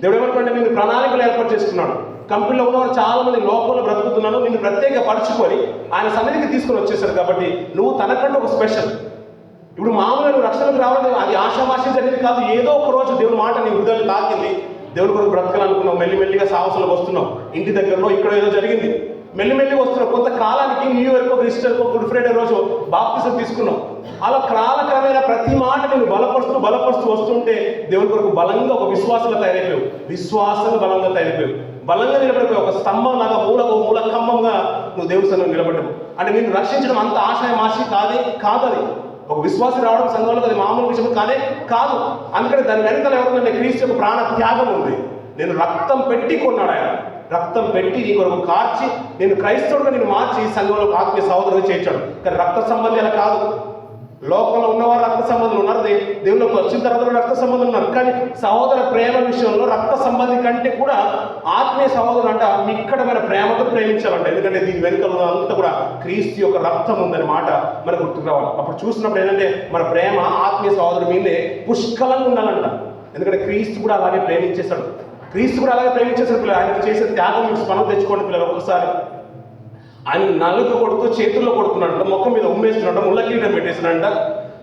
[SPEAKER 2] దేవుడు ఏమంటే నిన్ను ప్రణాళికలు ఏర్పాటు చేసుకున్నాడు. కంపెనీలో ఉన్నవారు చాలా మంది లోకంలో బ్రతుకుతున్నాను, నిన్ను ప్రత్యేక పరుచుకొని ఆయన సన్నిధికి తీసుకొని వచ్చేసారు. కాబట్టి నువ్వు తనకంటే ఒక స్పెషల్. ఇప్పుడు మామూలుగా నువ్వు రక్షణకు రావడం అది ఆశామాషి జరిగింది కాదు. ఏదో ఒక రోజు దేవుని మాట నీ హృదయాన్ని తాకింది, దేవుడి కొరకు బ్రతకాలనుకున్నావు, మెల్లిమెల్లిగా సాహసంలోకి వస్తున్నావు. ఇంటి దగ్గరలో ఇక్కడ ఏదో జరిగింది, మెల్లిమెల్లిగా వస్తున్నావు. కొంతకాలానికి న్యూ ఇయర్కో, ఈస్టర్కో, గుడ్ ఫ్రైడే రోజు బాప్తిజం తీసుకున్నావు. అలా కాలక్రమేణా ప్రతి మాట నేను బలపరుస్తూ వస్తుంటే దేవుడి కొరకు బలంగా ఒక విశ్వాసంగా తయారైపోయావు. విశ్వాసంగా బలంగా తయారైపోయావు. బలంగా నిలబడిపోయి ఒక స్తంభం లాగా మూల కంబంగా నువ్వు దేవుడి సన్నిధిలో నిలబడ్డావు. అంటే నిన్ను రక్షించడం అంత ఆశయమాషి కాదది. ఒక విశ్వాసం రావడం సంఘంలో అది మామూలు విషయం కాదు. అందుకని దాని వెనకాల ఎవరుందంటే క్రీస్తు యొక్క ప్రాణ త్యాగం ఉంది. నేను రక్తం పెట్టి కొన్నాడు ఆయన. రక్తం పెట్టి నీ కొరకు కార్చి నేను క్రైస్తవుడుగా నేను మార్చి సంఘంలో ఆత్మీయ సహోదరుగా చేర్చాడు. కానీ రక్త సంబంధం అలా కాదు. లోకంలో ఉన్నవారు రక్త సంబంధులు ఉన్నారు, దేవుళ్ళకి వచ్చిన తర్వాత రక్త సంబంధులు ఉన్నారు. కానీ సహోదర ప్రేమ విషయంలో రక్త సంబంధి కంటే కూడా ఆత్మీయ సహోదరులు అంట నిక్కడమైన ప్రేమతో ప్రేమించాలంట. ఎందుకంటే దీని వెనుకల అంతా కూడా క్రీస్తు యొక్క రక్తం ఉందనే మాట మనకు గుర్తుకు రావాలి. అప్పుడు చూసినప్పుడు ఏంటంటే మన ప్రేమ ఆత్మీయ సహోదరు మీదే పుష్కలంగా ఉండాలంట. ఎందుకంటే క్రీస్తు కూడా అలాగే ప్రేమించేశాడు. పిల్లలు ఆయన చేసే త్యాగం మీకు స్మరణ తెచ్చుకోండి పిల్లలు. ఒకసారి ఆయన నలుగు కొడుతూ చేతుల్లో కొడుతున్నాడంట, మొక్క మీద ఉమ్మేస్తున్నాడంట, ముళ్ళ కిరీటం పెట్టేసినంట,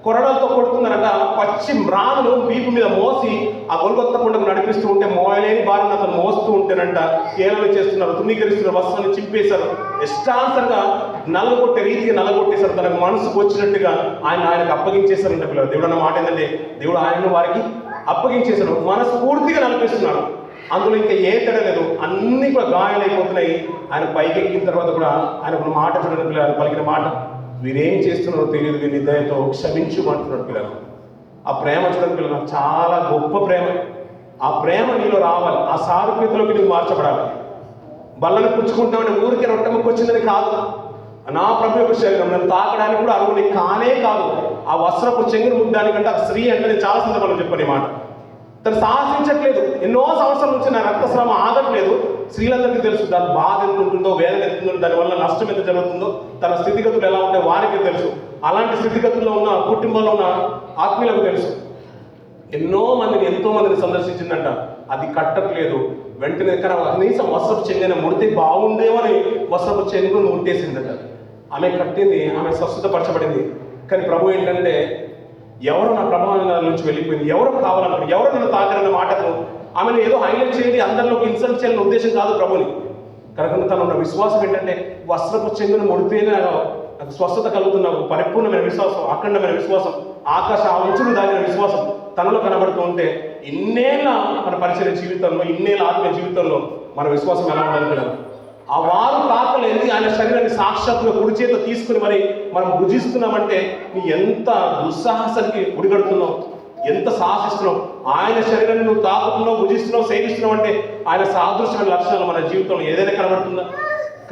[SPEAKER 2] కొరడాలతో కొడుతున్నారంట. పచ్చి మ్రాణులు వీపు మీద మోసి ఆ గొల్గొత్త కొండకు నడిపిస్తూ ఉంటే మోయలేని భార్యను అతను మోస్తూ ఉంటేనంట కేవలం చేస్తున్నారు, తుణీకరిస్తున్నారు, వస్త్రాన్ని చింపేశారు. ఇష్టానుసరంగా నల్లగొట్టే రీతిగా నల్లగొట్టేశారు. తనకు మనసుకు వచ్చినట్టుగా ఆయనకు అప్పగించేశారంట పిల్లలు. దేవుడు అన్న మాట ఏంటంటే దేవుడు ఆయనను వారికి అప్పగించేశాడు. మనస్ఫూర్తిగా నడిపిస్తున్నాడు. అందులో ఇంకా ఏ తేడా లేదు. అన్నీ కూడా గాయాలైపోతున్నాయి. ఆయన పైకి ఎక్కిన తర్వాత కూడా ఆయనకు మాట చూడండి పిల్లలు, పలికిన మాట, వీరేం చేస్తున్నారో తెలియదు, వీరి దయతో క్షమించుమంటున్నాడు పిల్లలు. ఆ ప్రేమ చూడండి పిల్లలు, చాలా గొప్ప ప్రేమ. ఆ ప్రేమ నీలో రావాలి. ఆ సారూప్యతలోకి నువ్వు మార్చబడాలి. బల్లను పుచ్చుకుంటామని ఊరికే రొట్టెముక్క వచ్చిందని కాదు. నా ప్రభు యొక్క శరీరం నన్ను తాకడానికి కూడా అరుగుని కాదు. ఆ వస్త్రపు చెంగును ముట్టడానికంటే ఆ స్త్రీ అంటే నేను చాలా సందర్భాలు చెప్పాను ఈ మాట. తను సాహసించట్లేదు. ఎన్నో సంవత్సరాల నుంచి నా రక్తస్రావం ఆగట్లేదు. స్త్రీలందరికీ తెలుసు దాని బాధ ఎంత ఉంటుందో, వేదన ఎంత ఉంటుందో, దానివల్ల నష్టం ఎంత జరుగుతుందో, తన స్థితిగతులు ఎలా ఉంటాయో వారికి తెలుసు. అలాంటి స్థితిగతుల్లో ఉన్న కుటుంబంలో ఉన్న ఆత్మీయులకు తెలుసు. ఎంతో మందిని సందర్శించిందంట. అది కట్టట్లేదు. వెంటనే కనీసం వస్త్రపు చెంగున ముడితే బాగుండేమని వస్త్రపు చెంగును ముట్టేసిందట. ఆమె కట్టింది, ఆమె స్వస్థతపరచబడింది. కానీ ప్రభు ఏంటంటే ఎవరు నా ప్రభావం నుంచి వెళ్ళిపోయింది, ఎవరు కావాలన్నారు, ఎవరు నన్ను తాకరన్న మాటకు ఆమెను ఏదో హైలైట్ చేయాలి, అందరిలోకి ఇన్సల్ట్ చేయాలన్న ఉద్దేశం కాదు ప్రభుని. కనుక తను ఉన్న విశ్వాసం ఏంటంటే వస్త్రపు చెంగును ముడితేనే నాకు స్వస్థత కలుగుతున్న పరిపూర్ణమైన విశ్వాసం, అఖండమైన విశ్వాసం, ఆకాశ అంచులు దాగిన విశ్వాసం తనలో కనబడుతూ ఉంటే ఇన్నేళ్ళ మన పరిచయ జీవితంలో, ఇన్నేళ్ళ ఆత్మీయ జీవితంలో మన విశ్వాసం ఎలా ఉండాలి కదా. ఆ వారు తాకలేంది ఆయన శరీరాన్ని సాక్షాత్తుగా కుడి చేత తీసుకుని మరి మనం భుజిస్తున్నామంటే నీ ఎంత దుస్సాహసానికి గుడిగడుతున్నావు, ఎంత సాహసిస్తున్నావు. ఆయన శరీరాన్ని నువ్వు తాకుతున్నావు, భుజిస్తున్నావు, సేవిస్తున్నావు అంటే ఆయన సాదృశ్యమైన లక్షణాలు మన జీవితంలో ఏదైనా కనబడుతుందా?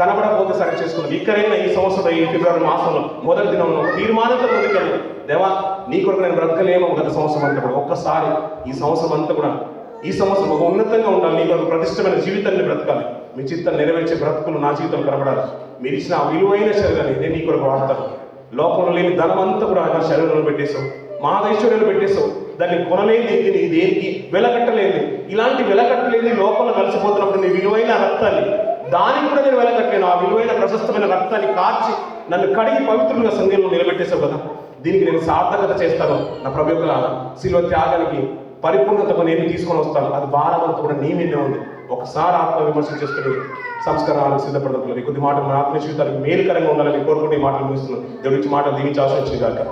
[SPEAKER 2] కనబడకపోతే సరి చేసుకున్నాం. ఇక్కడైనా ఈ సంవత్సరం ఈ ఫిబ్రవరి మాసంలో మొదటి దినంలో తీర్మానంతో ముందుకెళ్ళు. దేవా నీ కొరకు నేను బ్రతకలేమో గత సంవత్సరం అంతా కూడా, ఒక్కసారి ఈ సంవత్సరం అంతా కూడా, ఈ సంవత్సరం ఒక ఉన్నతంగా ఉండాలి, నీ కొరకు ప్రతిష్టమైన జీవితాన్ని బ్రతకాలి, మీ చిత్తం నెరవేర్చే బ్రతుకులు నా జీవితం కనబడాలి. మీరు ఇచ్చిన ఆ విలువైన శరీరాన్ని నేను నీ కొరకు వాడతాను. లోకంలో లేని ధనం అంతా కూడా నా శరీరంలో పెట్టేశావు, మా ఐశ్వర్యాలు పెట్టేశావు. దాన్ని కొనలేని దీన్ని దేనికి వెలకట్టలేదు. ఇలాంటి వెలకట్టలేని లోకంలో కలిసిపోతున్నప్పుడు నీ విలువైన రక్తాన్ని, దానికి కూడా నేను వెలకట్టలేను. ఆ విలువైన ప్రశస్తమైన రక్తాన్ని కార్చి నన్ను కడిగి పవిత్రంగా సంఘంలో నిలబెట్టేశావు కదా. దీనికి నేను సార్థకత చేస్తాను. నా ప్రభు యొక్క శిలువ త్యాగానికి పరిపూర్ణతకు నేను తీసుకొని వస్తాను. అది భారం అంతా కూడా నీ మీదే ఉంది. ఒకసారి ఆత్మ విమర్శన చేసుకుని సంస్కారాలకు సిద్ధపడతారు. కొద్ది మాటలు మన ఆత్మ జీవితాలకు మేలుకరంగా ఉండాలని కోరుకుంటే ఈ మాటలు ముగిస్తున్నాను. దేవుడి మాటలు దీవించి ఆశించేదాకా.